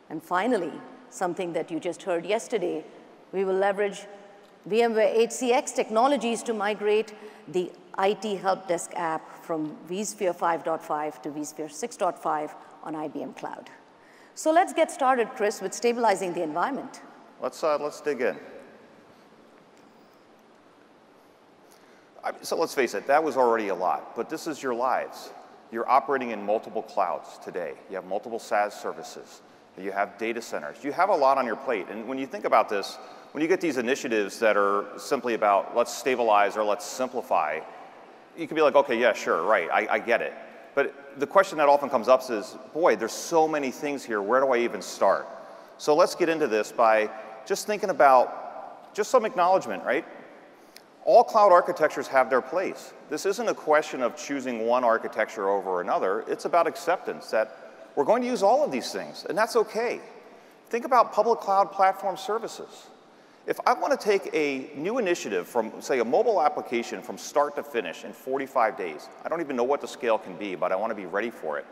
H: And finally, something that you just heard yesterday, we will leverage VMware HCX technologies to migrate the IT Help Desk app from vSphere 5.5 to vSphere 6.5 on IBM Cloud. So let's get started, Chris, with stabilizing the environment.
I: Let's dig in. So let's face it, that was already a lot, but this is your lives. You're operating in multiple clouds today. You have multiple SaaS services. You have data centers. You have a lot on your plate. And when you think about this, when you get these initiatives that are simply about let's stabilize or let's simplify, you can be like, okay, yeah, sure, right, I get it. But the question that often comes up is, boy, there's so many things here, where do I even start? So let's get into this by just thinking about just some acknowledgement, right? All cloud architectures have their place. This isn't a question of choosing one architecture over another. It's about acceptance that we're going to use all of these things, and that's okay. Think about public cloud platform services. If I want to take a new initiative from, say, a mobile application from start to finish in 45 days, I don't even know what the scale can be, but I want to be ready for it.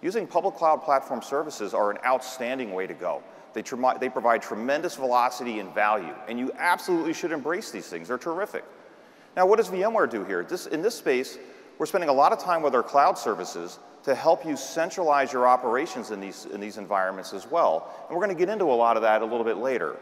I: Using public cloud platform services are an outstanding way to go. They provide tremendous velocity and value, and you absolutely should embrace these things. They're terrific. Now, what does VMware do here? In this space, we're spending a lot of time with our cloud services to help you centralize your operations in these environments as well. And we're going to get into a lot of that a little bit later.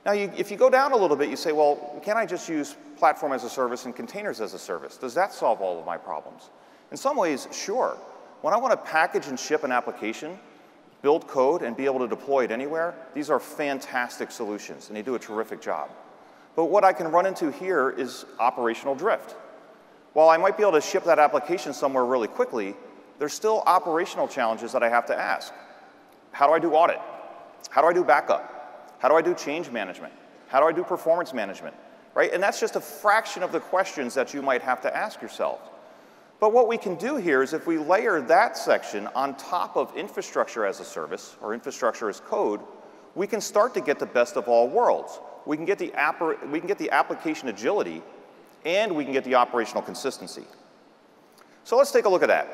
I: Now, if you go down a little bit, you say, well, can't I just use platform as a service and containers as a service? Does that solve all of my problems? In some ways, sure. When I want to package and ship an application, build code, and be able to deploy it anywhere, these are fantastic solutions, and they do a terrific job. But what I can run into here is operational drift. While I might be able to ship that application somewhere really quickly, there's still operational challenges that I have to ask. How do I do audit? How do I do backup? How do I do change management? How do I do performance management? Right? And that's just a fraction of the questions that you might have to ask yourself. But what we can do here is if we layer that section on top of infrastructure as a service or infrastructure as code, we can start to get the best of all worlds. We can get the application agility, and we can get the operational consistency. So let's take a look at that.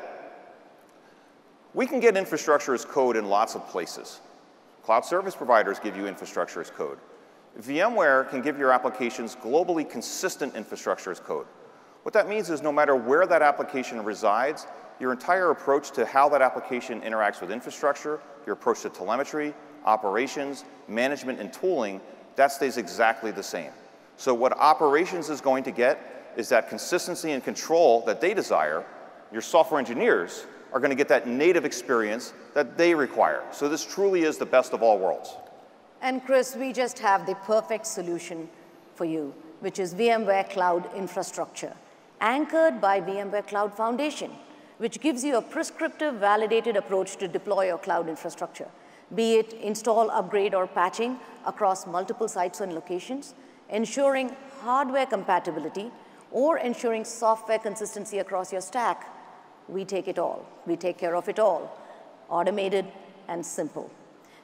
I: We can get infrastructure as code in lots of places. Cloud service providers give you infrastructure as code. VMware can give your applications globally consistent infrastructure as code. What that means is no matter where that application resides, your entire approach to how that application interacts with infrastructure, your approach to telemetry, operations, management, and tooling, that stays exactly the same. So what operations is going to get is that consistency and control that they desire. Your software engineers are going to get that native experience that they require. So this truly is the best of all worlds.
H: And Chris, we just have the perfect solution for you, which is VMware Cloud Infrastructure, anchored by VMware Cloud Foundation, which gives you a prescriptive, validated approach to deploy your cloud infrastructure, be it install, upgrade, or patching across multiple sites and locations, ensuring hardware compatibility, or ensuring software consistency across your stack. We take it all. We take care of it all, automated and simple.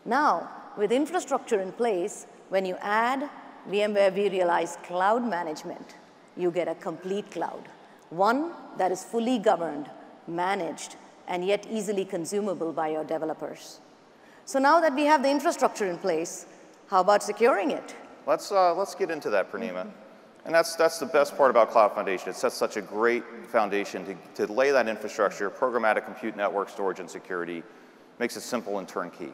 H: Now, with infrastructure in place, when you add VMware vRealize Cloud Management, you get a complete cloud, one that is fully governed, managed, and yet easily consumable by your developers. So now that we have the infrastructure in place, how about securing it?
I: Let's get into that, Purnima. And that's the best part about Cloud Foundation. It sets such a great foundation to lay that infrastructure, programmatic compute, network, storage, and security, makes it simple and turnkey.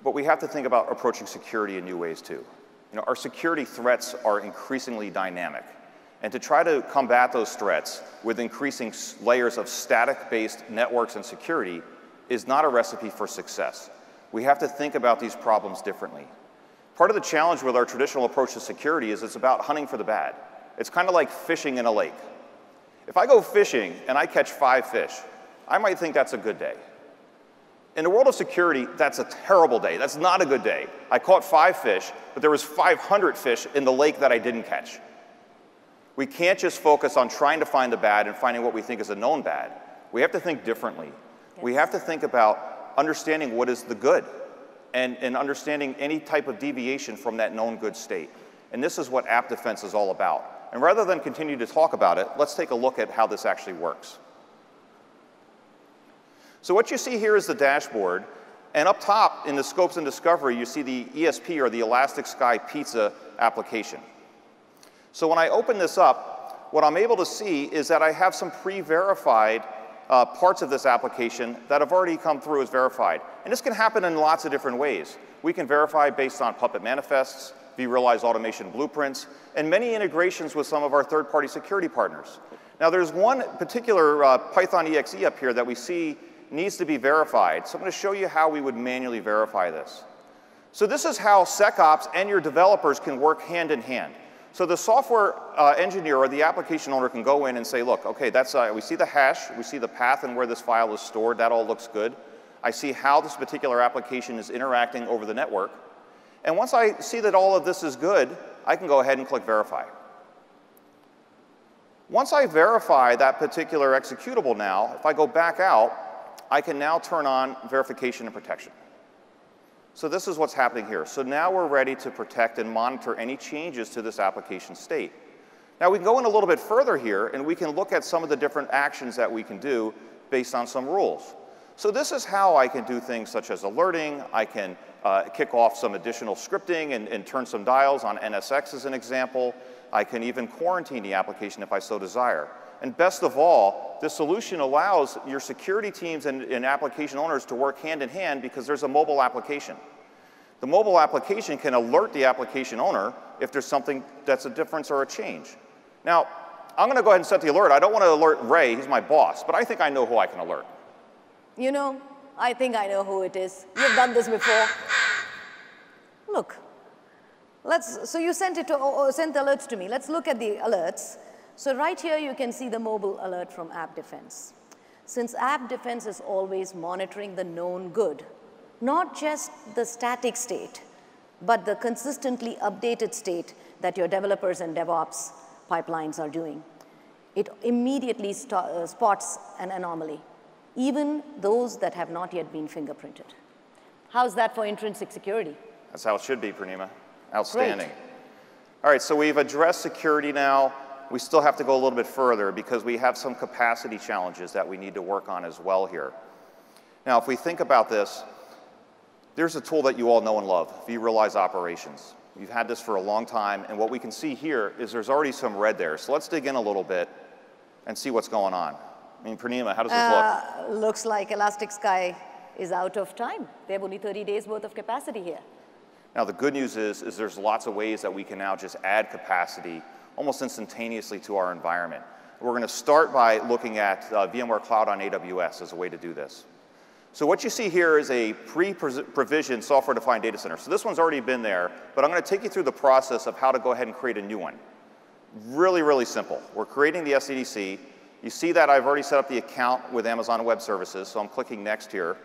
I: But we have to think about approaching security in new ways too. Our security threats are increasingly dynamic. And to try to combat those threats with increasing layers of static-based networks and security is not a recipe for success. We have to think about these problems differently. Part of the challenge with our traditional approach to security is it's about hunting for the bad. It's kind of like fishing in a lake. If I go fishing and I catch 5 fish, I might think that's a good day. In the world of security, that's a terrible day. That's not a good day. I caught 5 fish, but there was 500 fish in the lake that I didn't catch. We can't just focus on trying to find the bad and finding what we think is a known bad. We have to think differently. Yes. We have to think about understanding what is the good and understanding any type of deviation from that known good state. And this is what app defense is all about. And rather than continue to talk about it, let's take a look at how this actually works. So what you see here is the dashboard. And up top in the scopes and discovery, you see the ESP, or the Elastic Sky Pizza application. So when I open this up, what I'm able to see is that I have some pre-verified parts of this application that have already come through as verified. And this can happen in lots of different ways. We can verify based on Puppet manifests, vRealize automation blueprints, and many integrations with some of our third-party security partners. Now there's one particular Python exe up here that we see needs to be verified. So I'm going to show you how we would manually verify this. So this is how SecOps and your developers can work hand in hand. So the software engineer or the application owner can go in and say, look, okay, that's, we see the hash, we see the path and where this file is stored, that all looks good. I see how this particular application is interacting over the network. And once I see that all of this is good, I can go ahead and click verify. Once I verify that particular executable now, if I go back out, I can now turn on verification and protection. So this is what's happening here. So now we're ready to protect and monitor any changes to this application state. Now we can go in a little bit further here, and we can look at some of the different actions that we can do based on some rules. So this is how I can do things such as alerting. I can kick off some additional scripting and turn some dials on NSX as an example. I can even quarantine the application if I so desire. And best of all, this solution allows your security teams and application owners to work hand in hand because there's a mobile application. The mobile application can alert the application owner if there's something that's a difference or a change. Now, I'm going to go ahead and set the alert. I don't want to alert Ray, he's my boss, but I think I know who I can alert.
H: You know, I think I know who it is. You've done this before. Look, so you sent the alerts to me. Let's look at the alerts. So right here, you can see the mobile alert from App Defense. Since App Defense is always monitoring the known good, not just the static state, but the consistently updated state that your developers and DevOps pipelines are doing, it immediately spots an anomaly, even those that have not yet been fingerprinted. How's that for intrinsic security?
I: That's how it should be, Purnima. Outstanding.
H: Great.
I: All right, so we've addressed security now. We still have to go a little bit further because we have some capacity challenges that we need to work on as well here. Now, if we think about this, there's a tool that you all know and love, vRealize Operations. You've had this for a long time, and what we can see here is there's already some red there. So let's dig in a little bit and see what's going on. I mean, Purnima, how does this look?
H: Looks like Elastic Sky is out of time. They have only 30 days worth of capacity here.
I: Now, the good news is there's lots of ways that we can now just add capacity almost instantaneously to our environment. We're going to start by looking at VMware Cloud on AWS as a way to do this. So what you see here is a pre-provisioned software-defined data center. So this one's already been there, but I'm going to take you through the process of how to go ahead and create a new one. Really, really simple. We're creating the SDDC. You see that I've already set up the account with Amazon Web Services, so I'm clicking Next here.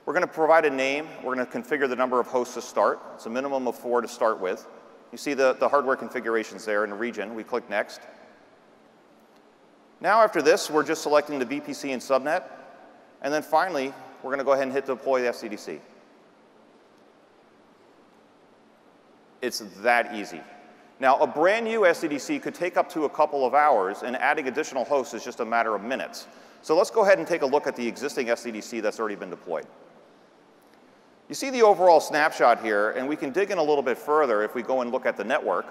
I: We're going to provide a name. We're going to configure the number of hosts to start. It's a minimum of 4 to start with. You see the hardware configurations there in the region. We click Next. Now after this, we're just selecting the VPC and subnet. And then finally, we're going to go ahead and hit deploy the SDDC. It's that easy. Now, a brand new SDDC could take up to a couple of hours, and adding additional hosts is just a matter of minutes. So let's go ahead and take a look at the existing SDDC that's already been deployed. You see the overall snapshot here, and we can dig in a little bit further if we go and look at the network.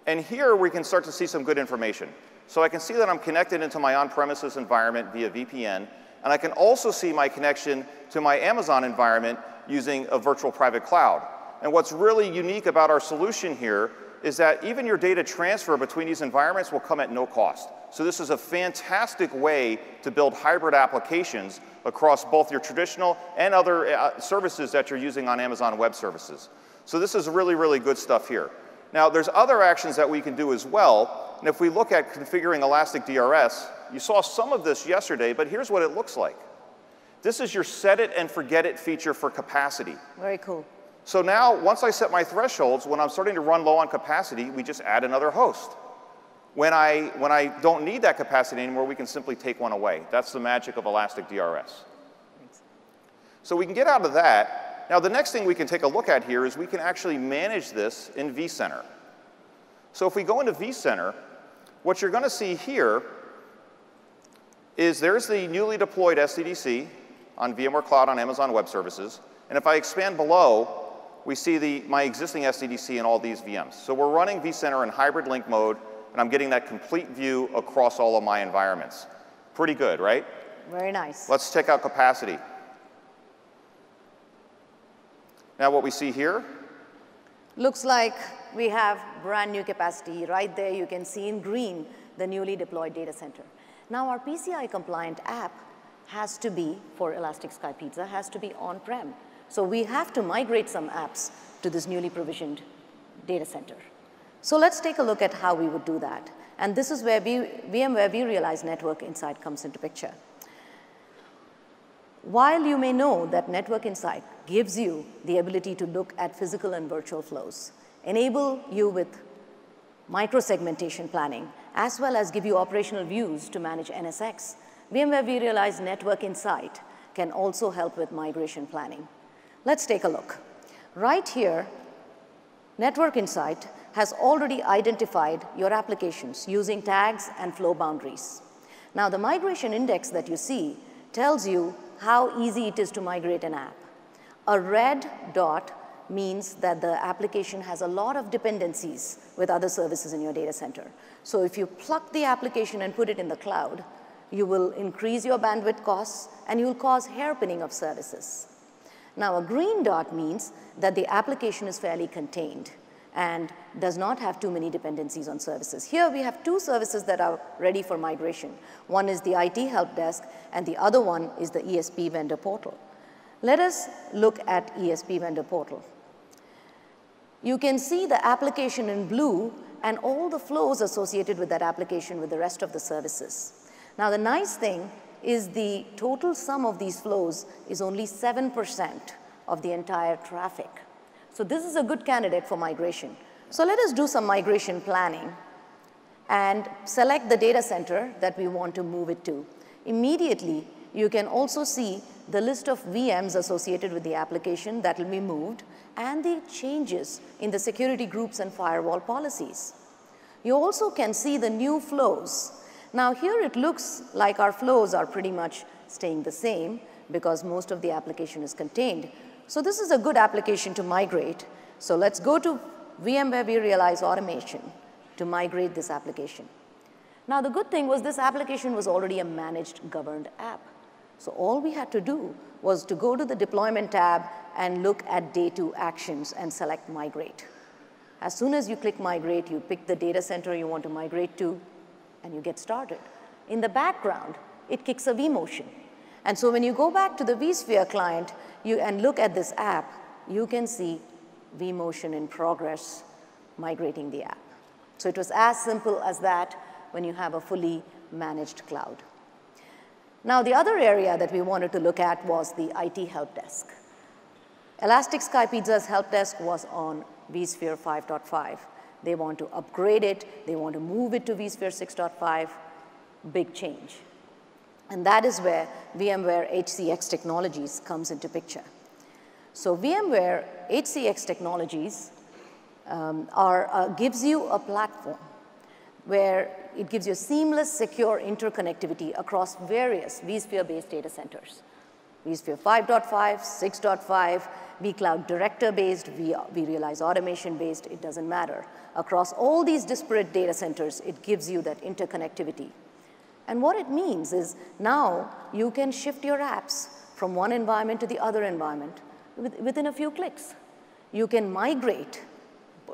I: And here we can start to see some good information. So I can see that I'm connected into my on-premises environment via VPN, and I can also see my connection to my Amazon environment using a virtual private cloud. And what's really unique about our solution here is that even your data transfer between these environments will come at no cost. So this is a fantastic way to build hybrid applications across both your traditional and other services that you're using on Amazon Web Services. So this is really, really good stuff here. Now, there's other actions that we can do as well. And if we look at configuring Elastic DRS, you saw some of this yesterday, but here's what it looks like. This is your set it and forget it feature for capacity.
H: Very cool.
I: So now, once I set my thresholds, when I'm starting to run low on capacity, we just add another host. When I don't need that capacity anymore, we can simply take one away. That's the magic of Elastic DRS.
H: Thanks.
I: So we can get out of that. Now, the next thing we can take a look at here is we can actually manage this in vCenter. So if we go into vCenter, what you're going to see here is there's the newly deployed SDDC on VMware Cloud on Amazon Web Services. And if I expand below, we see my existing SDDC in all these VMs. So we're running vCenter in hybrid link mode, and I'm getting that complete view across all of my environments. Pretty good, right?
H: Very nice.
I: Let's check out capacity. Now what we see here.
H: Looks like we have brand new capacity. Right there, you can see in green the newly deployed data center. Now our PCI compliant app has to be, for Elastic Sky Pizza, has to be on-prem. So we have to migrate some apps to this newly provisioned data center. So let's take a look at how we would do that. And this is where VMware vRealize Network Insight comes into picture. While you may know that Network Insight gives you the ability to look at physical and virtual flows, enable you with micro-segmentation planning, as well as give you operational views to manage NSX, VMware vRealize Network Insight can also help with migration planning. Let's take a look. Right here, Network Insight has already identified your applications using tags and flow boundaries. Now, the migration index that you see tells you how easy it is to migrate an app. A red dot means that the application has a lot of dependencies with other services in your data center. So if you pluck the application and put it in the cloud, you will increase your bandwidth costs and you'll cause hairpinning of services. Now, a green dot means that the application is fairly contained and does not have too many dependencies on services. Here we have two services that are ready for migration. One is the IT help desk, and the other one is the ESP vendor portal. Let us look at ESP vendor portal. You can see the application in blue and all the flows associated with that application with the rest of the services. Now, the nice thing is the total sum of these flows is only 7% of the entire traffic. So this is a good candidate for migration. So let us do some migration planning and select the data center that we want to move it to. Immediately, you can also see the list of VMs associated with the application that will be moved and the changes in the security groups and firewall policies. You also can see the new flows. Now here it looks like our flows are pretty much staying the same, because most of the application is contained. So this is a good application to migrate. So let's go to VMware vRealize Automation to migrate this application. Now the good thing was this application was already a managed governed app. So all we had to do was to go to the deployment tab and look at day 2 actions and select migrate. As soon as you click migrate, you pick the data center you want to migrate to, and you get started. In the background, it kicks a vMotion. And so when you go back to the vSphere client and look at this app, you can see vMotion in progress migrating the app. So it was as simple as that when you have a fully managed cloud. Now the other area that we wanted to look at was the IT help desk. Elastic Sky Pizza's help desk was on vSphere 5.5. They want to upgrade it. They want to move it to vSphere 6.5. Big change. And that is where VMware HCX Technologies comes into picture. So VMware HCX Technologies gives you a platform where it gives you seamless, secure interconnectivity across various vSphere-based data centers. vSphere 5.5, 6.5, vCloud Director-based, vRealize Automation-based, it doesn't matter. Across all these disparate data centers, it gives you that interconnectivity. And what it means is now you can shift your apps from one environment to the other environment within a few clicks. You can migrate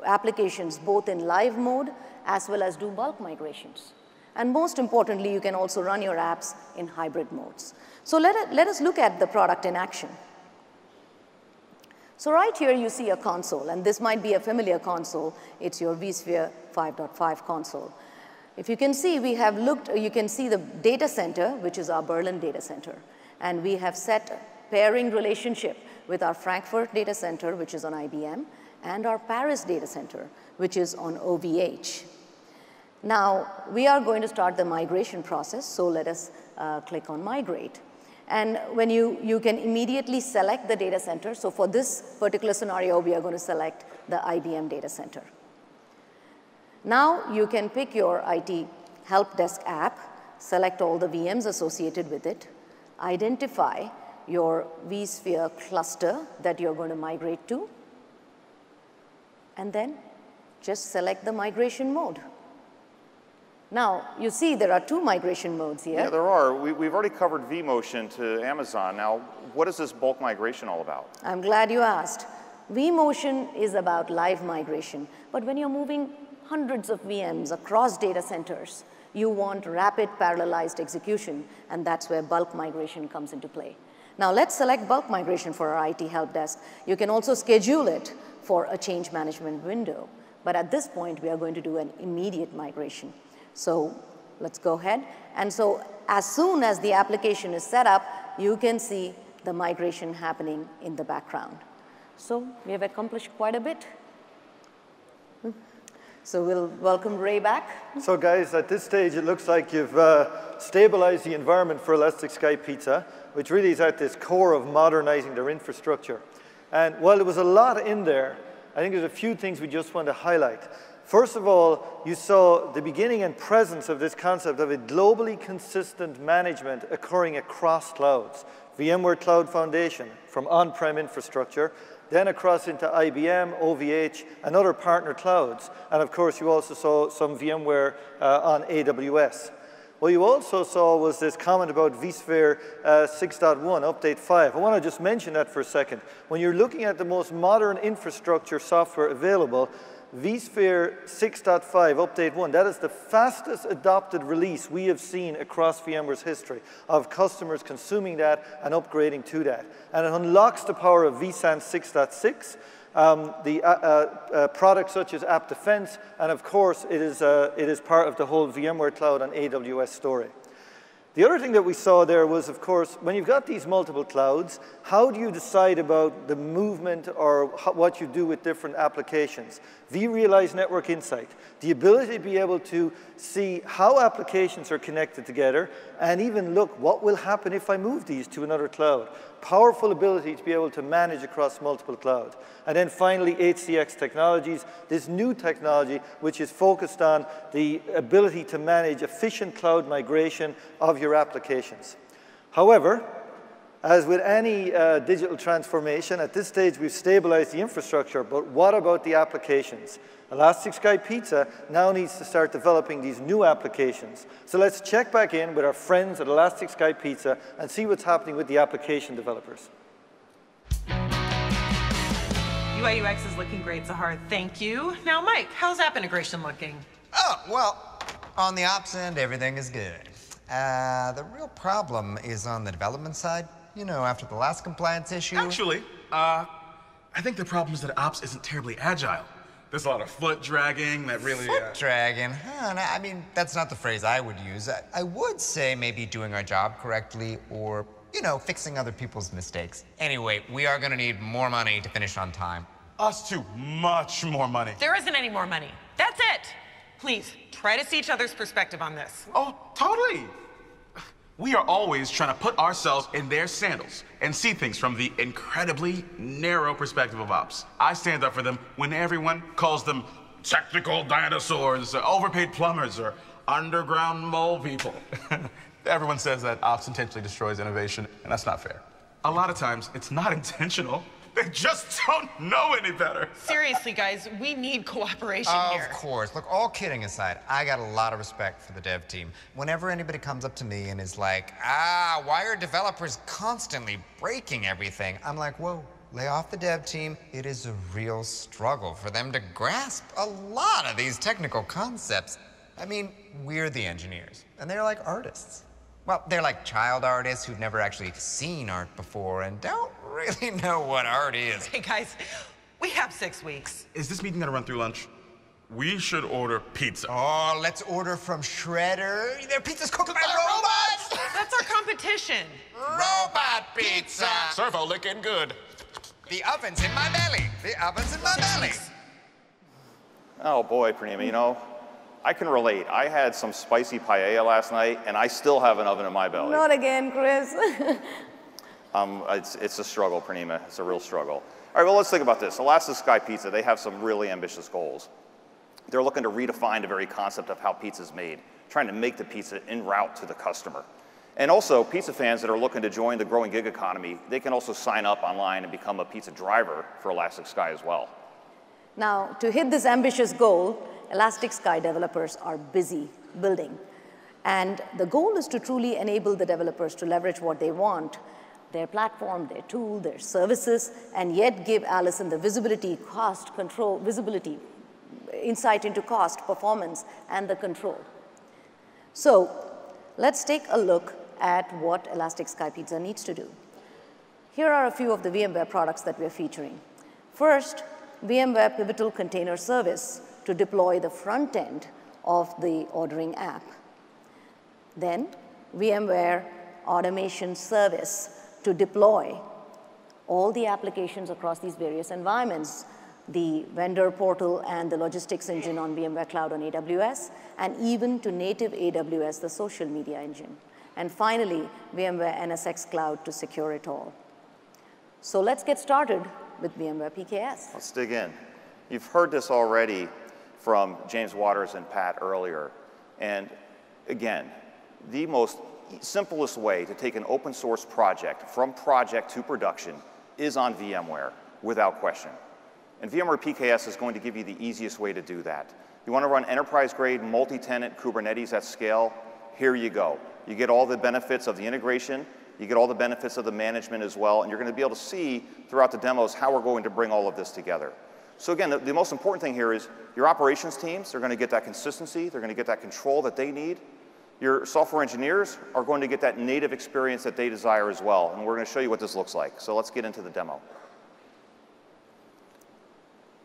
H: applications both in live mode as well as do bulk migrations. And most importantly, you can also run your apps in hybrid modes. So let us look at the product in action. So right here you see a console, and this might be a familiar console. It's your vSphere 5.5 console. If you can see, you can see the data center, which is our Berlin data center. And we have set a pairing relationship with our Frankfurt data center, which is on IBM, and our Paris data center, which is on OVH. Now, we are going to start the migration process, so let us click on migrate. And when you can immediately select the data center. So for this particular scenario, we are going to select the IBM data center. Now you can pick your IT help desk app, select all the VMs associated with it, identify your vSphere cluster that you're going to migrate to, and then just select the migration mode. Now, you see there are 2 migration modes here.
I: Yeah, there are. We've already covered vMotion to Amazon. Now, what is this bulk migration all about?
H: I'm glad you asked. vMotion is about live migration. But when you're moving hundreds of VMs across data centers, you want rapid parallelized execution, and that's where bulk migration comes into play. Now, let's select bulk migration for our IT help desk. You can also schedule it for a change management window. But at this point, we are going to do an immediate migration. So let's go ahead. And so as soon as the application is set up, you can see the migration happening in the background. So we have accomplished quite a bit. So we'll welcome Ray back.
C: So guys, at this stage, it looks like you've stabilized the environment for Elastic Sky Pizza, which really is at this core of modernizing their infrastructure. And while there was a lot in there, I think there's a few things we just want to highlight. First of all, you saw the beginning and presence of this concept of a globally consistent management occurring across clouds. VMware Cloud Foundation from on-prem infrastructure, then across into IBM, OVH, and other partner clouds. And of course, you also saw some VMware on AWS. What you also saw was this comment about vSphere 6.1, Update 5. I want to just mention that for a second. When you're looking at the most modern infrastructure software available, vSphere 6.5 Update 1, that is the fastest adopted release we have seen across VMware's history of customers consuming that and upgrading to that. And it unlocks the power of vSAN 6.6, products such as App Defense, and of course it is part of the whole VMware Cloud and AWS story. The other thing that we saw there was, of course, when you've got these multiple clouds, how do you decide about the movement or what you do with different applications? vRealize Network Insight, the ability to be able to see how applications are connected together and even look what will happen if I move these to another cloud. Powerful ability to be able to manage across multiple clouds. And then finally, HCX Technologies, this new technology which is focused on the ability to manage efficient cloud migration of your applications. However, As with any digital transformation, at this stage we've stabilized the infrastructure, but what about the applications? Elastic Sky Pizza now needs to start developing these new applications. So let's check back in with our friends at Elastic Sky Pizza and see what's happening with the application developers.
E: UI UX is looking great, Zahar. Thank you. Now, Mike, how's app integration looking?
J: Oh, well, on the ops end, everything is good. The real problem is on the development side. You know, after the last compliance issue.
K: Actually, I think the problem is that ops isn't terribly agile. There's a lot of foot dragging that really...
J: Foot dragging? Huh, no, I mean, that's not the phrase I would use. I would say maybe doing our job correctly or, you know, fixing other people's mistakes. Anyway, we are going to need more money to finish on time.
K: Us too. Much more money.
E: There isn't any more money. That's it. Please, try to see each other's perspective on this.
K: Oh, totally. We are always trying to put ourselves in their sandals and see things from the incredibly narrow perspective of ops. I stand up for them when everyone calls them technical dinosaurs, or overpaid plumbers, or underground mole people. Everyone says that ops intentionally destroys innovation, and that's not fair. A lot of times, it's not intentional. They just don't know any better.
E: Seriously, guys, we need cooperation here.
J: Of course. Look, all kidding aside, I got a lot of respect for the dev team. Whenever anybody comes up to me and is like, why are developers constantly breaking everything? I'm like, whoa, lay off the dev team. It is a real struggle for them to grasp a lot of these technical concepts. I mean, we're the engineers, and they're like artists. Well, they're like child artists who've never actually seen art before and don't really know what art is.
E: Hey, guys, we have 6 weeks.
K: Is this meeting gonna run through lunch? We should order pizza.
J: Oh, let's order from Shredder. Their pizza's cooked by robots!
E: That's our competition.
J: Robot pizza!
K: Servo looking good.
J: The oven's in my belly. The oven's in my belly.
I: Oh boy, Pranima, you know, I can relate. I had some spicy paella last night, and I still have an oven in my belly.
H: Not again, Chris.
I: It's a struggle, Pranima. It's a real struggle. All right, well, let's think about this. Elastic Sky Pizza, they have some really ambitious goals. They're looking to redefine the very concept of how pizza is made, trying to make the pizza en route to the customer. And also, pizza fans that are looking to join the growing gig economy, they can also sign up online and become a pizza driver for Elastic Sky as well.
H: Now, to hit this ambitious goal, Elastic Sky developers are busy building. And the goal is to truly enable the developers to leverage what they want, their platform, their tool, their services, and yet give Allison the visibility, cost, control, visibility, insight into cost, performance, and the control. So let's take a look at what Elastic Sky Pizza needs to do. Here are a few of the VMware products that we're featuring. First, VMware Pivotal Container Service to deploy the front end of the ordering app. Then, VMware Automation Service to deploy all the applications across these various environments, the vendor portal and the logistics engine on VMware Cloud on AWS, and even to native AWS, the social media engine. And finally, VMware NSX Cloud to secure it all. So let's get started with VMware PKS.
I: Let's dig in. You've heard this already from James Waters and Pat earlier. And again, the most simplest way to take an open source project from project to production is on VMware, without question. And VMware PKS is going to give you the easiest way to do that. You want to run enterprise-grade multi-tenant Kubernetes at scale? Here you go. You get all the benefits of the integration, you get all the benefits of the management as well, and you're going to be able to see throughout the demos how we're going to bring all of this together. So again, the most important thing here is your operations teams, they're going to get that consistency, they're going to get that control that they need. Your software engineers are going to get that native experience that they desire as well, and we're going to show you what this looks like. So let's get into the demo.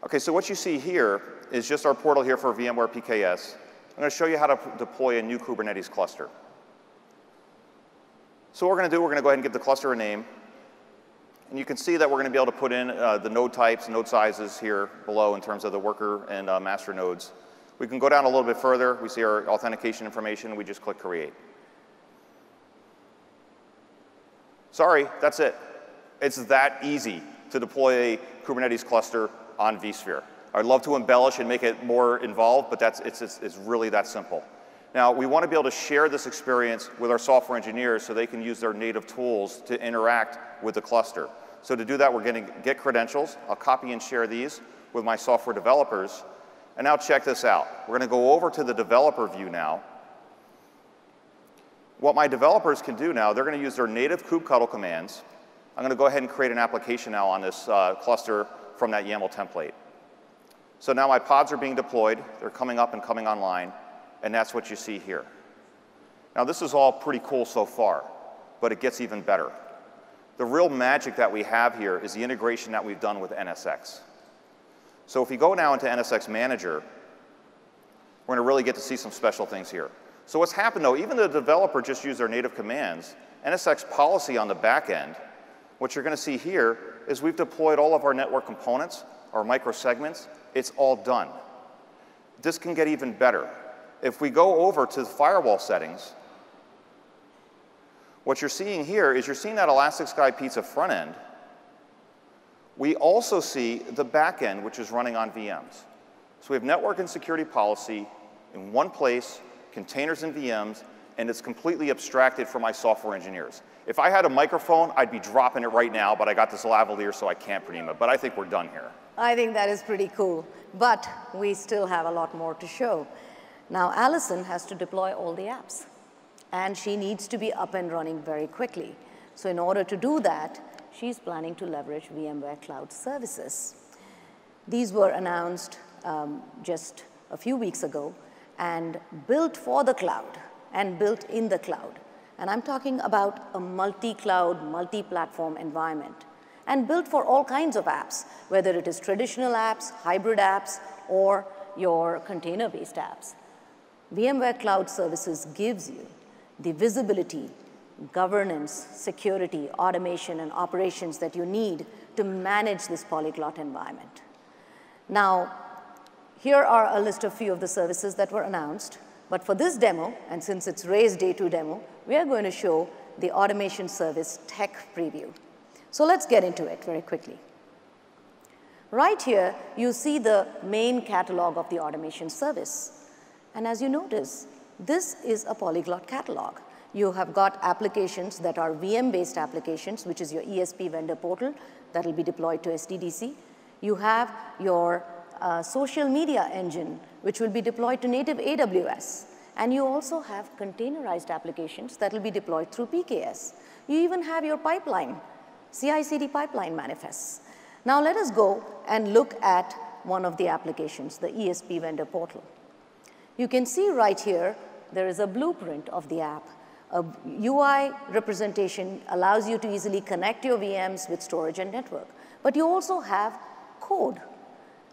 I: Okay, so what you see here is just our portal here for VMware PKS. I'm going to show you how to deploy a new Kubernetes cluster. So what we're going to do, we're going to go ahead and give the cluster a name. And you can see that we're going to be able to put in the node types, node sizes here below in terms of the worker and master nodes. We can go down a little bit further. We see our authentication information. We just click Create. Sorry, that's it. It's that easy to deploy a Kubernetes cluster on vSphere. I'd love to embellish and make it more involved, but it's really that simple. Now, we want to be able to share this experience with our software engineers so they can use their native tools to interact with the cluster. So to do that, we're going to get credentials. I'll copy and share these with my software developers. And now check this out. We're going to go over to the developer view now. What my developers can do now, they're going to use their native kubectl commands. I'm going to go ahead and create an application now on this cluster from that YAML template. So now my pods are being deployed. They're coming up and coming online. And that's what you see here. Now, this is all pretty cool so far, but it gets even better. The real magic that we have here is the integration that we've done with NSX. So if we go now into NSX Manager, we're going to really get to see some special things here. So what's happened, though, even though the developer just used their native commands, NSX policy on the back end, what you're going to see here is we've deployed all of our network components, our microsegments. It's all done. This can get even better. If we go over to the firewall settings, what you're seeing here is you're seeing that Elastic Sky Pizza front end. We also see the back end, which is running on VMs. So we have network and security policy in one place, containers and VMs, and it's completely abstracted for my software engineers. If I had a microphone, I'd be dropping it right now, but I got this lavalier, so I can't redeem it. But I think we're done here.
H: I think that is pretty cool. But we still have a lot more to show. Now, Allison has to deploy all the apps, and she needs to be up and running very quickly. So in order to do that, she's planning to leverage VMware Cloud Services. These were announced just a few weeks ago and built for the cloud and built in the cloud. And I'm talking about a multi-cloud, multi-platform environment and built for all kinds of apps, whether it is traditional apps, hybrid apps, or your container-based apps. VMware Cloud Services gives you the visibility, governance, security, automation, and operations that you need to manage this polyglot environment. Now, here are a list of few of the services that were announced. But for this demo, and since it's Ray's Day 2 demo, we are going to show the automation service tech preview. So let's get into it very quickly. Right here, you see the main catalog of the automation service. And as you notice, this is a polyglot catalog. You have got applications that are VM-based applications, which is your ESP vendor portal that will be deployed to SDDC. You have your social media engine, which will be deployed to native AWS. And you also have containerized applications that will be deployed through PKS. You even have your pipeline, CI/CD pipeline manifests. Now let us go and look at one of the applications, the ESP vendor portal. You can see right here, there is a blueprint of the app. A UI representation allows you to easily connect your VMs with storage and network. But you also have code,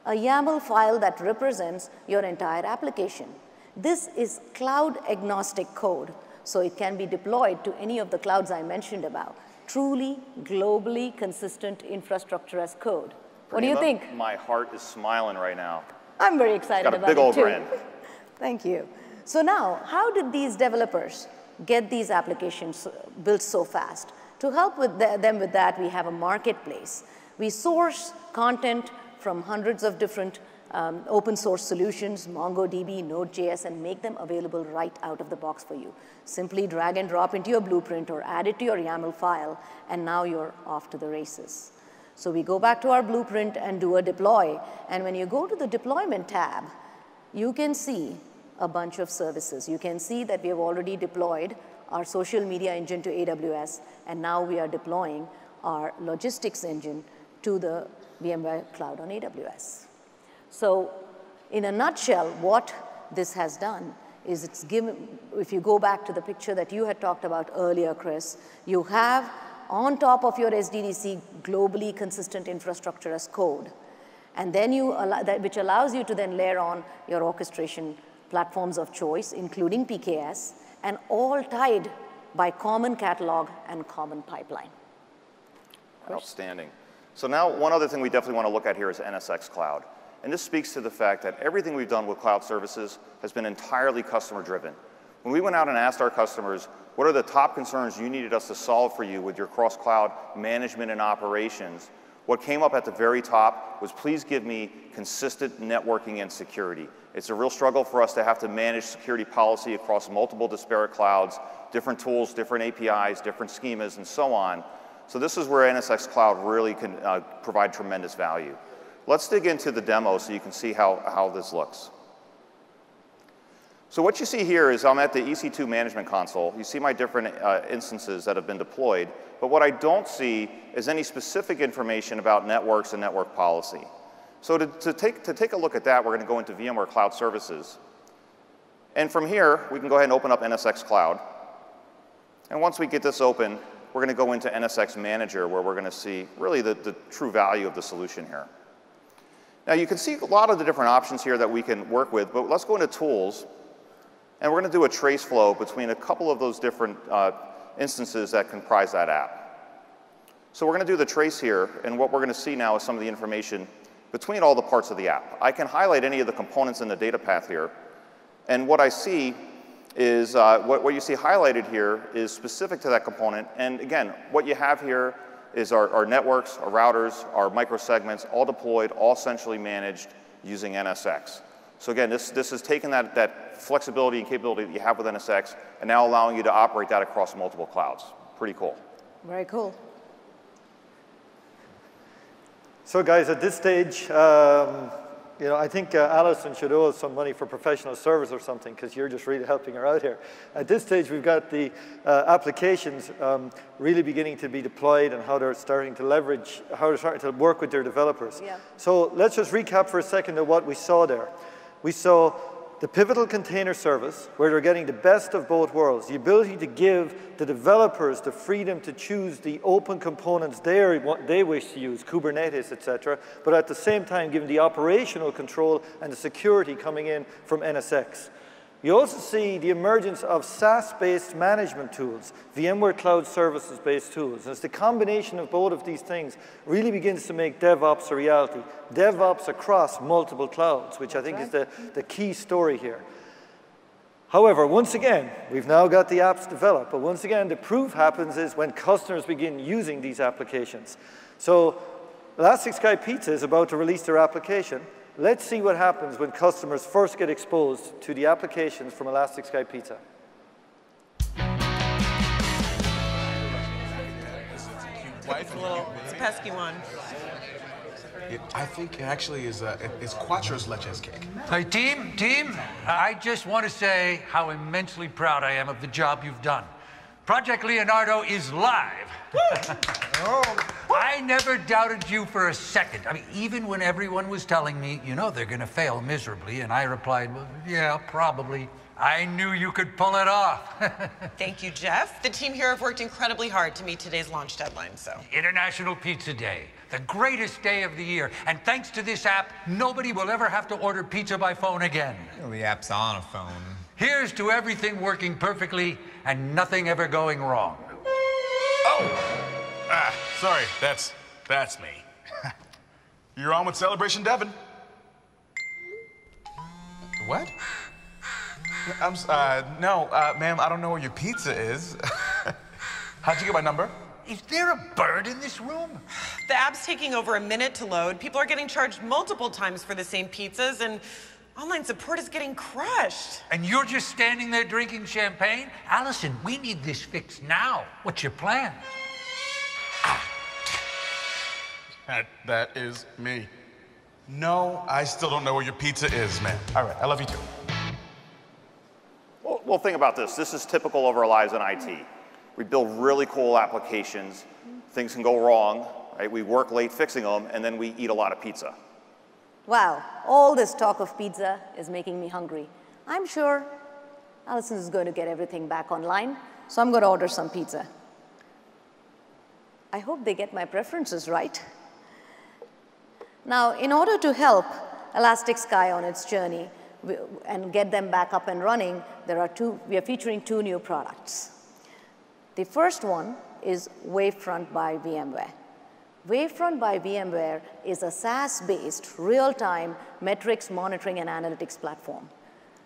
H: a YAML file that represents your entire application. This is cloud-agnostic code, so it can be deployed to any of the clouds I mentioned about. Truly, globally consistent infrastructure as code. What do you think?
I: My heart is smiling right now.
H: I'm very excited about it, too.
I: It's got a big old grin.
H: Thank you. So now, how did these developers get these applications built so fast? To help with them with that, we have a marketplace. We source content from hundreds of different open source solutions, MongoDB, Node.js, and make them available right out of the box for you. Simply drag and drop into your blueprint or add it to your YAML file, and now you're off to the races. So we go back to our blueprint and do a deploy. And when you go to the deployment tab, you can see a bunch of services. You can see that we have already deployed our social media engine to AWS, and now we are deploying our logistics engine to the VMware Cloud on AWS. So in a nutshell, what this has done is it's given, if you go back to the picture that you had talked about earlier, Chris, you have on top of your SDDC globally consistent infrastructure as code. And then which allows you to then layer on your orchestration platforms of choice, including PKS, and all tied by common catalog and common pipeline.
I: Outstanding. So now one other thing we definitely want to look at here is NSX Cloud. And this speaks to the fact that everything we've done with cloud services has been entirely customer driven. When we went out and asked our customers, what are the top concerns you needed us to solve for you with your cross-cloud management and operations? What came up at the very top was, please give me consistent networking and security. It's a real struggle for us to have to manage security policy across multiple disparate clouds, different tools, different APIs, different schemas, and so on. So this is where NSX Cloud really can provide tremendous value. Let's dig into the demo so you can see how this looks. So what you see here is I'm at the EC2 management console. You see my different instances that have been deployed. But what I don't see is any specific information about networks and network policy. So to take a look at that, we're going to go into VMware Cloud Services. And from here, we can go ahead and open up NSX Cloud. And once we get this open, we're going to go into NSX Manager, where we're going to see really the true value of the solution here. Now, you can see a lot of the different options here that we can work with, but let's go into Tools. And we're going to do a trace flow between a couple of those different instances that comprise that app. So we're going to do the trace here, and what we're going to see now is some of the information between all the parts of the app. I can highlight any of the components in the data path here, and what I see is, what you see highlighted here is specific to that component, and again, what you have here is our networks, our routers, our microsegments, all deployed, all centrally managed using NSX. So again, this is taking that flexibility and capability that you have with NSX and now allowing you to operate that across multiple clouds. Pretty cool.
H: Very cool.
C: So guys, at this stage, I think Alison should owe us some money for professional service or something, because you're just really helping her out here. At this stage, we've got the applications really beginning to be deployed and how they're starting to leverage, how they're starting to work with their developers.
H: Yeah.
C: So let's just recap for a second of what we saw there. We saw the pivotal container service, where they're getting the best of both worlds, the ability to give the developers the freedom to choose the open components they wish to use, Kubernetes, etc., but at the same time giving the operational control and the security coming in from NSX. You also see the emergence of SaaS-based management tools, VMware Cloud Services-based tools. And it's the combination of both of these things really begins to make DevOps a reality. DevOps across multiple clouds, which I think is the key story here. However, once again, we've now got the apps developed, but once again, the proof happens is when customers begin using these applications. So Elastic Sky Pizza is about to release their application. Let's see what happens when customers first get exposed to the applications from Elastic Sky Pizza.
E: It's a pesky one.
K: I think it actually is Quattro's Leches cake.
F: Hey, team, I just want to say how immensely proud I am of the job you've done. Project Leonardo is live. I never doubted you for a second. I mean, even when everyone was telling me, they're going to fail miserably, and I replied, well, yeah, probably. I knew you could pull it off.
E: Thank you, Jeff. The team here have worked incredibly hard to meet today's launch deadline, so.
F: International Pizza Day, the greatest day of the year. And thanks to this app, nobody will ever have to order pizza by phone again.
J: Well, the app's on a phone. Here's
F: to everything working perfectly and nothing ever going wrong.
K: Oh! Sorry, that's me. You're on with Celebration Devon. What? No, ma'am, I don't know where your pizza is. How'd you get my number?
F: Is there a bird in this room?
E: The app's taking over a minute to load. People are getting charged multiple times for the same pizzas, and online support is getting crushed.
F: And you're just standing there drinking champagne? Allison, we need this fixed now. What's your plan?
K: That is me. No, I still don't know where your pizza is, man. All right, I love you too.
I: Well, think about this. This is typical of our lives in IT. We build really cool applications. Things can go wrong, right? We work late fixing them, and then we eat a lot of pizza.
H: Wow, all this talk of pizza is making me hungry. I'm sure Allison is going to get everything back online, so I'm going to order some pizza. I hope they get my preferences right. Now, in order to help Elastic Sky on its journey and get them back up and running, we are featuring two new products. The first one is Wavefront by VMware. Wavefront by VMware is a SaaS-based, real-time metrics monitoring and analytics platform,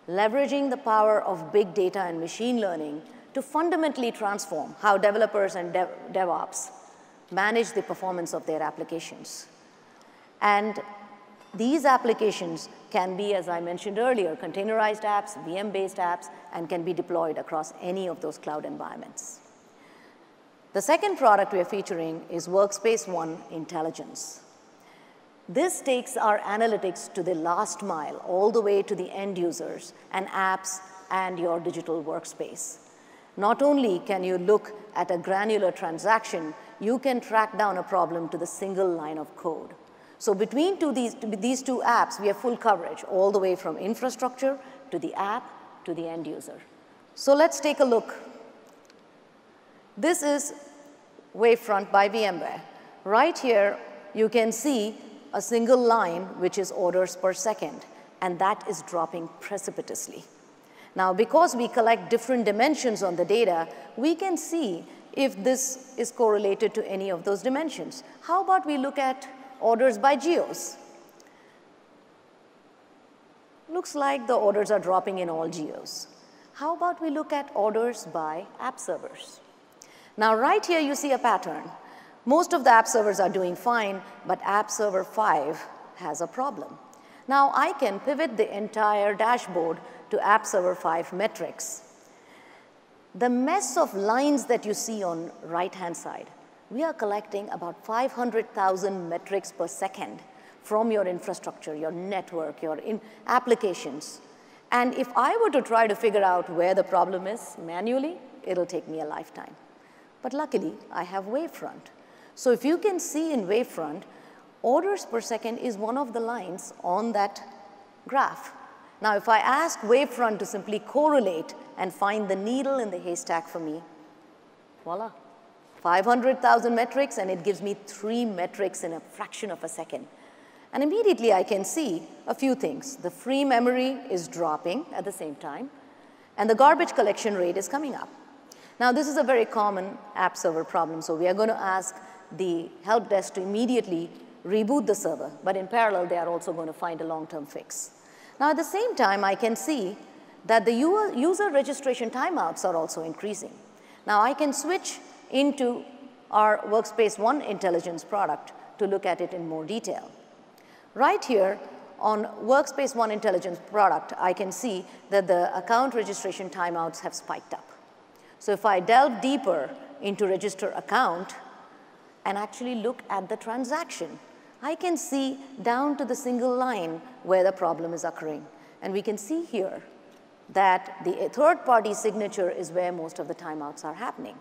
H: leveraging the power of big data and machine learning to fundamentally transform how developers and DevOps manage the performance of their applications. And these applications can be, as I mentioned earlier, containerized apps, VM-based apps, and can be deployed across any of those cloud environments. The second product we are featuring is Workspace ONE Intelligence. This takes our analytics to the last mile, all the way to the end users and apps and your digital workspace. Not only can you look at a granular transaction, you can track down a problem to the single line of code. So between these two apps, we have full coverage, all the way from infrastructure to the app to the end user. So let's take a look. This is Wavefront by VMware. Right here, you can see a single line, which is orders per second, and that is dropping precipitously. Now, because we collect different dimensions on the data, we can see if this is correlated to any of those dimensions. How about we look at orders by geos? Looks like the orders are dropping in all geos. How about we look at orders by app servers? Now, right here, you see a pattern. Most of the app servers are doing fine, but app server 5 has a problem. Now, I can pivot the entire dashboard to app server 5 metrics. The mess of lines that you see on right-hand side, we are collecting about 500,000 metrics per second from your infrastructure, your network, your applications. And if I were to try to figure out where the problem is manually, it'll take me a lifetime. But luckily, I have Wavefront. So if you can see in Wavefront, orders per second is one of the lines on that graph. Now, if I ask Wavefront to simply correlate and find the needle in the haystack for me, voila, 500,000 metrics, and it gives me 3 metrics in a fraction of a second. And immediately I can see a few things. The free memory is dropping at the same time, and the garbage collection rate is coming up. Now, this is a very common app server problem, so we are going to ask the help desk to immediately reboot the server, but in parallel, they are also going to find a long-term fix. Now, at the same time, I can see that the user registration timeouts are also increasing. Now, I can switch into our Workspace ONE Intelligence product to look at it in more detail. Right here on Workspace ONE Intelligence product, I can see that the account registration timeouts have spiked up. So if I delve deeper into register account and actually look at the transaction, I can see down to the single line where the problem is occurring. And we can see here that the third-party signature is where most of the timeouts are happening.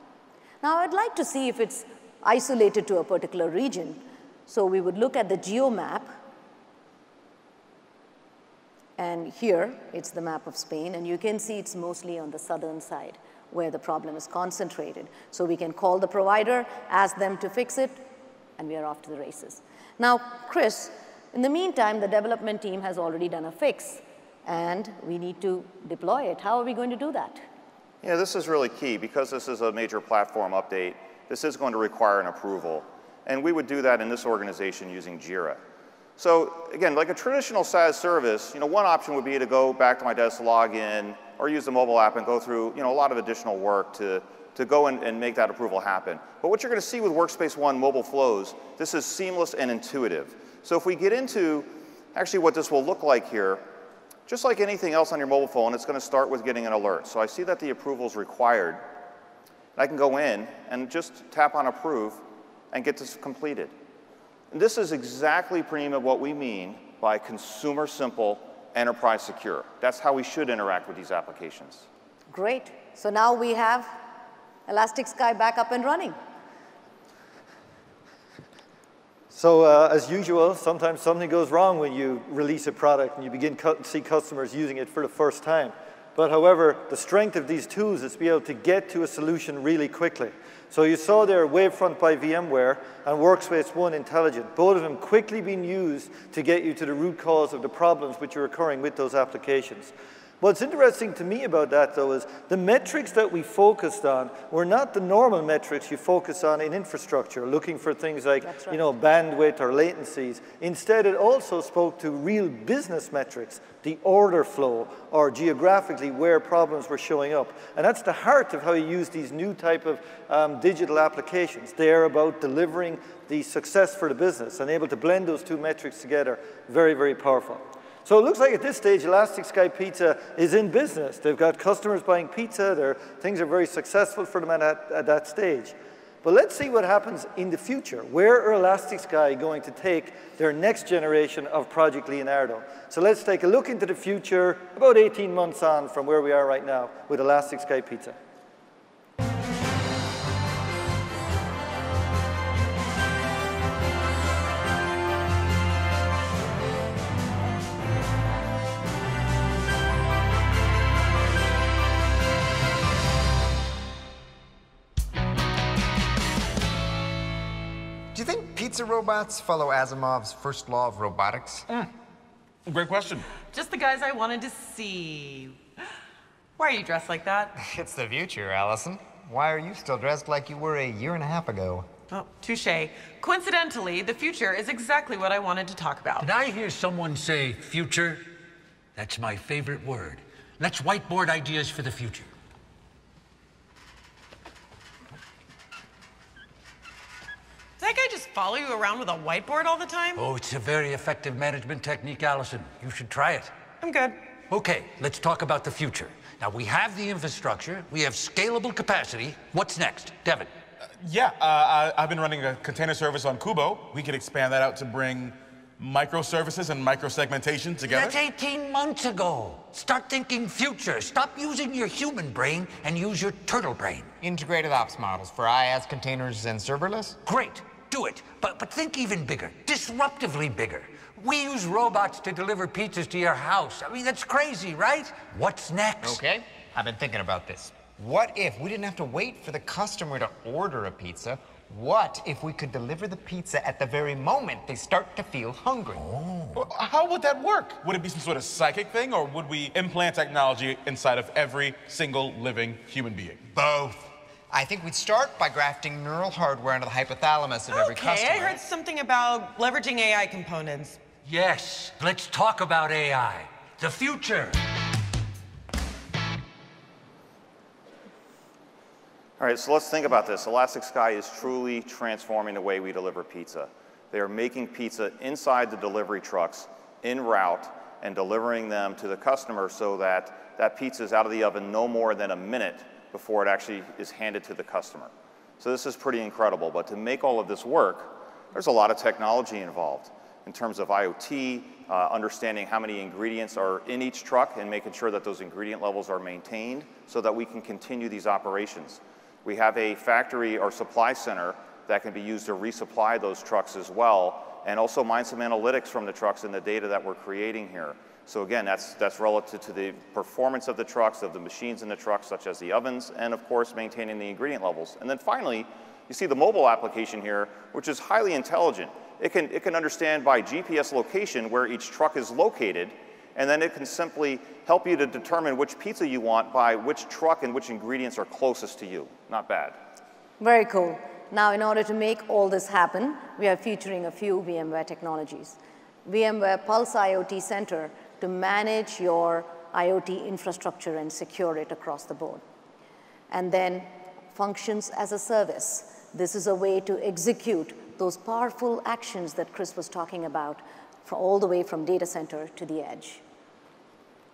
H: Now, I'd like to see if it's isolated to a particular region. So we would look at the geo map. And here, it's the map of Spain. And you can see it's mostly on the southern side where the problem is concentrated. So we can call the provider, ask them to fix it, and we are off to the races. Now, Chris, in the meantime, the development team has already done a fix, and we need to deploy it. How are we going to do that?
I: Yeah, this is really key. Because this is a major platform update, this is going to require an approval. And we would do that in this organization using Jira. So again, like a traditional SaaS service, one option would be to go back to my desk, log in, or use the mobile app and go through a lot of additional work to go and make that approval happen. But what you're going to see with Workspace ONE mobile flows, this is seamless and intuitive. So if we get into actually what this will look like here, just like anything else on your mobile phone, it's going to start with getting an alert. So I see that the approval is required. I can go in and just tap on approve and get this completed. And this is exactly, Prima, what we mean by consumer simple, enterprise secure. That's how we should interact with these applications.
H: Great. So now we have Elastic Sky back up and running.
C: So as usual, sometimes something goes wrong when you release a product and you begin to see customers using it for the first time. But however, the strength of these tools is to be able to get to a solution really quickly. So you saw there Wavefront by VMware and Workspace ONE Intelligent, both of them quickly being used to get you to the root cause of the problems which are occurring with those applications. What's interesting to me about that, though, is the metrics that we focused on were not the normal metrics you focus on in infrastructure, looking for things like, you know, bandwidth or latencies. Instead, it also spoke to real business metrics, the order flow, or geographically where problems were showing up. And that's the heart of how you use these new type of digital applications. They're about delivering the success for the business and able to blend those two metrics together. Very, very powerful. So it looks like at this stage, Elastic Sky Pizza is in business. They've got customers buying pizza. Things are very successful for them at that stage. But let's see what happens in the future. Where are Elastic Sky going to take their next generation of Project Leonardo? So let's take a look into the future, about 18 months on from where we are right now with Elastic Sky Pizza.
J: Do you think pizza robots follow Asimov's first law of robotics?
K: Great question.
E: Just the guys I wanted to see. Why are you dressed like that?
J: It's the future, Allison. Why are you still dressed like you were a year and a half ago?
E: Oh, touche. Coincidentally, the future is exactly what I wanted to talk about.
F: Did I hear someone say future? That's my favorite word. Let's whiteboard ideas for the future.
E: Does that guy just follow you around with a whiteboard all the time?
F: Oh, it's a very effective management technique, Allison. You should try it.
E: I'm good.
F: Okay, let's talk about the future. Now, we have the infrastructure, we have scalable capacity. What's next? Devin?
K: I've been running a container service on Kubo. We could expand that out to bring microservices and microsegmentation together.
F: That's 18 months ago. Start thinking future. Stop using your human brain and use your turtle brain.
J: Integrated ops models for IaaS, containers, and serverless?
F: Great. Do it, but think even bigger, disruptively bigger. We use robots to deliver pizzas to your house. I mean, that's crazy, right? What's next?
J: Okay, I've been thinking about this. What if we didn't have to wait for the customer to order a pizza? What if we could deliver the pizza at the very moment they start to feel hungry?
K: Well, how would that work? Would it be some sort of psychic thing, or would we implant technology inside of every single living human being?
J: Both. I think we'd start by grafting neural hardware into the hypothalamus of every customer.
E: Okay, I heard something about leveraging AI components.
F: Yes, let's talk about AI. The future.
I: All right, so let's think about this. Elastic Sky is truly transforming the way we deliver pizza. They are making pizza inside the delivery trucks, en route, and delivering them to the customer so that that pizza is out of the oven no more than a minute before it actually is handed to the customer. So this is pretty incredible, but to make all of this work, there's a lot of technology involved in terms of IoT, understanding how many ingredients are in each truck and making sure that those ingredient levels are maintained so that we can continue these operations. We have a factory or supply center that can be used to resupply those trucks as well, and also mine some analytics from the trucks and the data that we're creating here. So again, that's relative to the performance of the trucks, of the machines in the trucks, such as the ovens, and of course, maintaining the ingredient levels. And then finally, you see the mobile application here, which is highly intelligent. It can understand by GPS location where each truck is located, and then it can simply help you to determine which pizza you want by which truck and which ingredients are closest to you. Not bad.
H: Very cool. Now, in order to make all this happen, we are featuring a few VMware technologies. VMware Pulse IoT Center to manage your IoT infrastructure and secure it across the board. And then functions as a service. This is a way to execute those powerful actions that Chris was talking about, all the way from data center to the edge.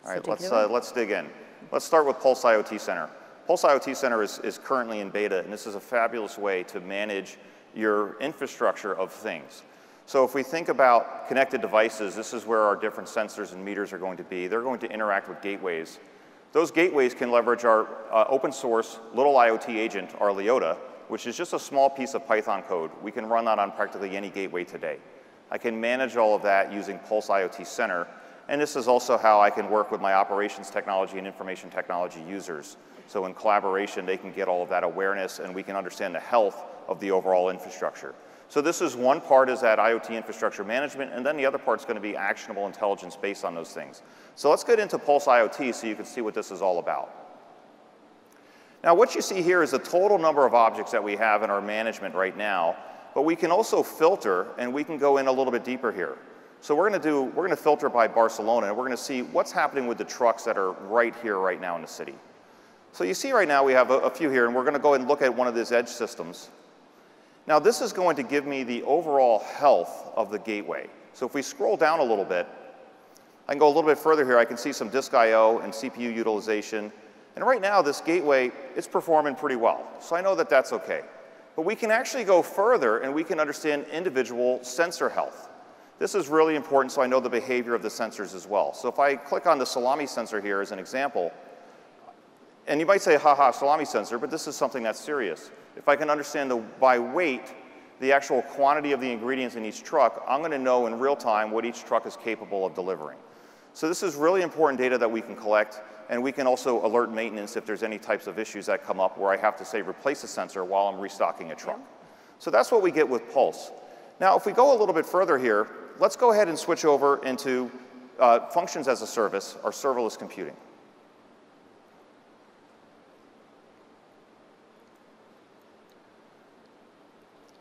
I: All right, let's dig in. Let's start with Pulse IoT Center. Pulse IoT Center is currently in beta, and this is a fabulous way to manage your infrastructure of things. So if we think about connected devices, this is where our different sensors and meters are going to be. They're going to interact with gateways. Those gateways can leverage our open source little IoT agent, our Leota, which is just a small piece of Python code. We can run that on practically any gateway today. I can manage all of that using Pulse IoT Center, and this is also how I can work with my operations technology and information technology users. So in collaboration, they can get all of that awareness, and we can understand the health of the overall infrastructure. So this is one part is that IoT infrastructure management, and then the other part is going to be actionable intelligence based on those things. So let's get into Pulse IoT so you can see what this is all about. Now what you see here is the total number of objects that we have in our management right now, but we can also filter, and we can go in a little bit deeper here. So we're going to filter by Barcelona, and we're going to see what's happening with the trucks that are right here, right now in the city. So you see right now we have a few here, and we're going to go ahead and look at one of these edge systems. Now this is going to give me the overall health of the gateway. So if we scroll down a little bit, I can go a little bit further here. I can see some disk I/O and CPU utilization. And right now this gateway, it's performing pretty well. So I know that that's okay. But we can actually go further, and we can understand individual sensor health. This is really important so I know the behavior of the sensors as well. So if I click on the salami sensor here as an example, and you might say, haha, salami sensor, but this is something that's serious. If I can understand by weight, the actual quantity of the ingredients in each truck, I'm going to know in real time what each truck is capable of delivering. So this is really important data that we can collect, and we can also alert maintenance if there's any types of issues that come up where I have to, say, replace a sensor while I'm restocking a truck. So that's what we get with Pulse. Now, if we go a little bit further here, let's go ahead and switch over into functions as a service, or serverless computing.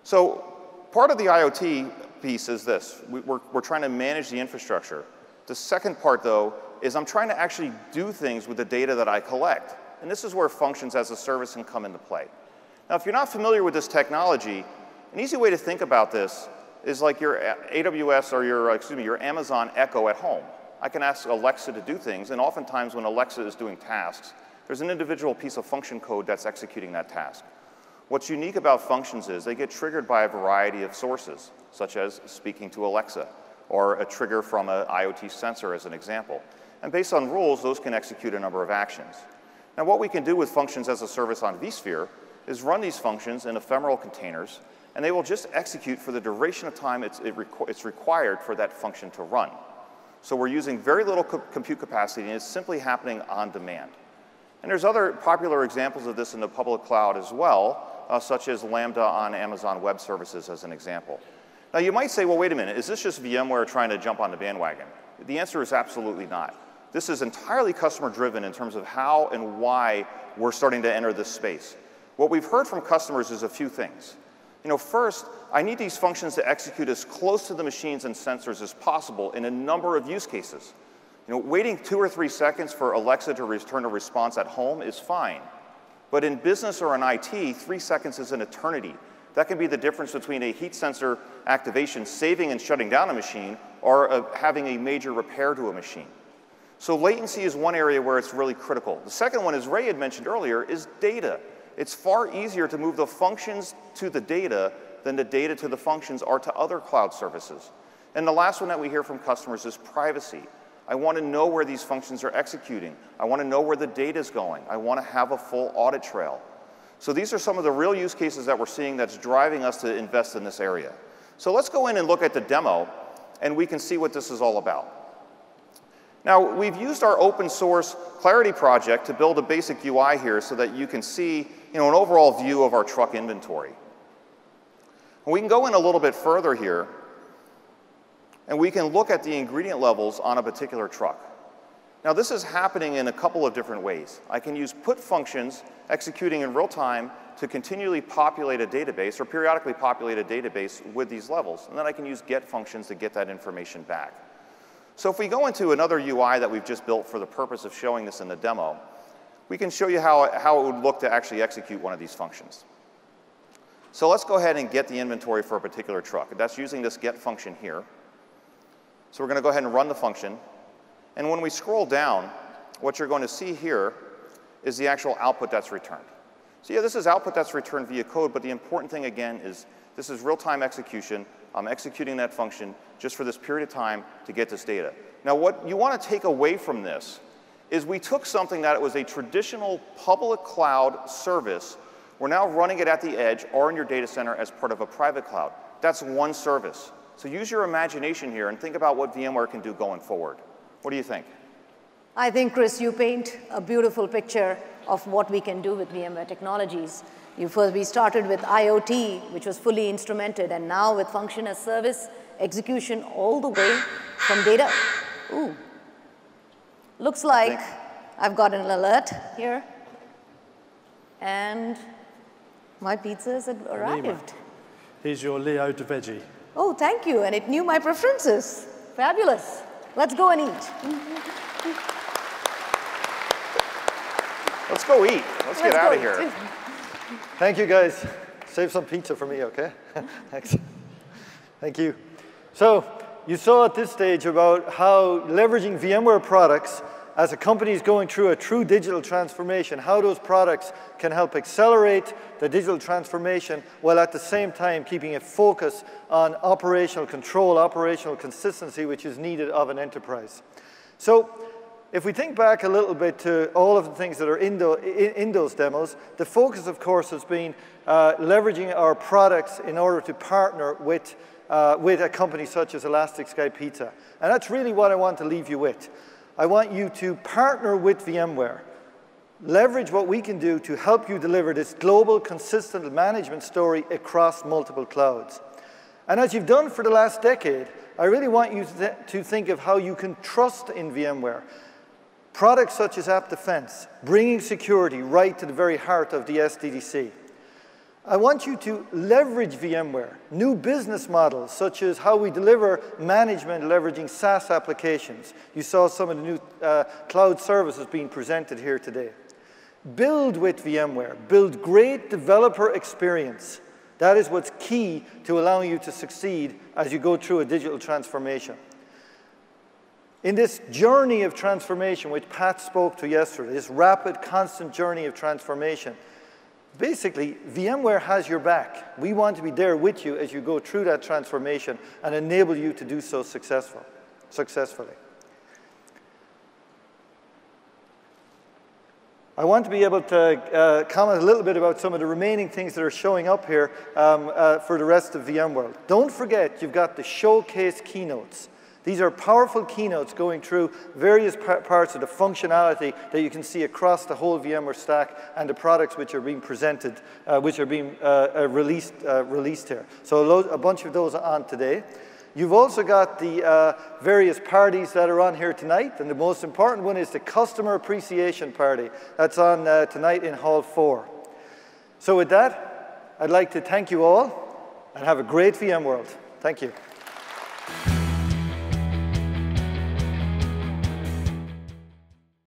I: So part of the IoT piece is this. We're trying to manage the infrastructure. The second part, though, is I'm trying to actually do things with the data that I collect. And this is where functions as a service can come into play. Now, if you're not familiar with this technology, an easy way to think about this is like your AWS or your Amazon Echo at home. I can ask Alexa to do things, and oftentimes when Alexa is doing tasks, there's an individual piece of function code that's executing that task. What's unique about functions is they get triggered by a variety of sources, such as speaking to Alexa, or a trigger from an IoT sensor as an example. And based on rules, those can execute a number of actions. Now what we can do with functions as a service on vSphere is run these functions in ephemeral containers, and they will just execute for the duration of time it's required for that function to run. So we're using very little compute capacity, and it's simply happening on demand. And there's other popular examples of this in the public cloud as well, such as Lambda on Amazon Web Services as an example. Now you might say, well, wait a minute, is this just VMware trying to jump on the bandwagon? The answer is absolutely not. This is entirely customer driven in terms of how and why we're starting to enter this space. What we've heard from customers is a few things. First, I need these functions to execute as close to the machines and sensors as possible in a number of use cases. Waiting 2 or 3 seconds for Alexa to return a response at home is fine. But in business or in IT, 3 seconds is an eternity. That can be the difference between a heat sensor activation saving and shutting down a machine or having a major repair to a machine. So latency is one area where it's really critical. The second one, as Ray had mentioned earlier, is data. It's far easier to move the functions to the data than the data to the functions are to other cloud services. And the last one that we hear from customers is privacy. I want to know where these functions are executing. I want to know where the data is going. I want to have a full audit trail. So these are some of the real use cases that we're seeing that's driving us to invest in this area. So let's go in and look at the demo, and we can see what this is all about. Now, we've used our open source Clarity project to build a basic UI here so that you can see an overall view of our truck inventory. And we can go in a little bit further here, and we can look at the ingredient levels on a particular truck. Now, this is happening in a couple of different ways. I can use put functions executing in real time to continually populate a database or periodically populate a database with these levels. And then I can use get functions to get that information back. So if we go into another UI that we've just built for the purpose of showing this in the demo, we can show you how it would look to actually execute one of these functions. So let's go ahead and get the inventory for a particular truck. That's using this get function here. So we're going to go ahead and run the function. And when we scroll down, what you're going to see here is the actual output that's returned. So yeah, this is output that's returned via code, but the important thing again is this is real-time execution. I'm executing that function just for this period of time to get this data. Now what you want to take away from this is we took something that was a traditional public cloud service. We're now running it at the edge or in your data center as part of a private cloud. That's one service. So use your imagination here and think about what VMware can do going forward. What do you think?
H: I think, Chris, you paint a beautiful picture. of what we can do with VMware technologies. We started with IoT, which was fully instrumented, and now with function as service, execution all the way from data. Ooh, looks like I've got an alert here, and my pizza has arrived.
L: Here's your Leo de Veggie.
H: Oh, thank you, and it knew my preferences. Fabulous. Let's go and eat.
I: Let's go eat. Let's get out of here.
C: Thank you, guys. Save some pizza for me, okay? Thanks. Thank you. So you saw at this stage about how leveraging VMware products as a company is going through a true digital transformation, how those products can help accelerate the digital transformation while at the same time keeping a focus on operational control, operational consistency, which is needed of an enterprise. So if we think back a little bit to all of the things that are in those demos, the focus, of course, has been leveraging our products in order to partner with a company such as Elastic Sky Pizza. And that's really what I want to leave you with. I want you to partner with VMware, leverage what we can do to help you deliver this global, consistent management story across multiple clouds. And as you've done for the last decade, I really want you to think of how you can trust in VMware. Products such as App Defense, bringing security right to the very heart of the SDDC. I want you to leverage VMware, new business models such as how we deliver management leveraging SaaS applications. You saw some of the new cloud services being presented here today. Build with VMware, build great developer experience. That is what's key to allowing you to succeed as you go through a digital transformation. In this journey of transformation, which Pat spoke to yesterday, this rapid, constant journey of transformation, basically, VMware has your back. We want to be there with you as you go through that transformation and enable you to do so successfully. I want to be able to comment a little bit about some of the remaining things that are showing up here for the rest of VMworld. Don't forget, you've got the showcase keynotes. These are powerful keynotes going through various parts of the functionality that you can see across the whole VMware stack and the products which are being presented, which are being released here. So a bunch of those are on today. You've also got the various parties that are on here tonight, and the most important one is the Customer Appreciation Party. That's on tonight in Hall 4. So with that, I'd like to thank you all and have a great VMworld. Thank you.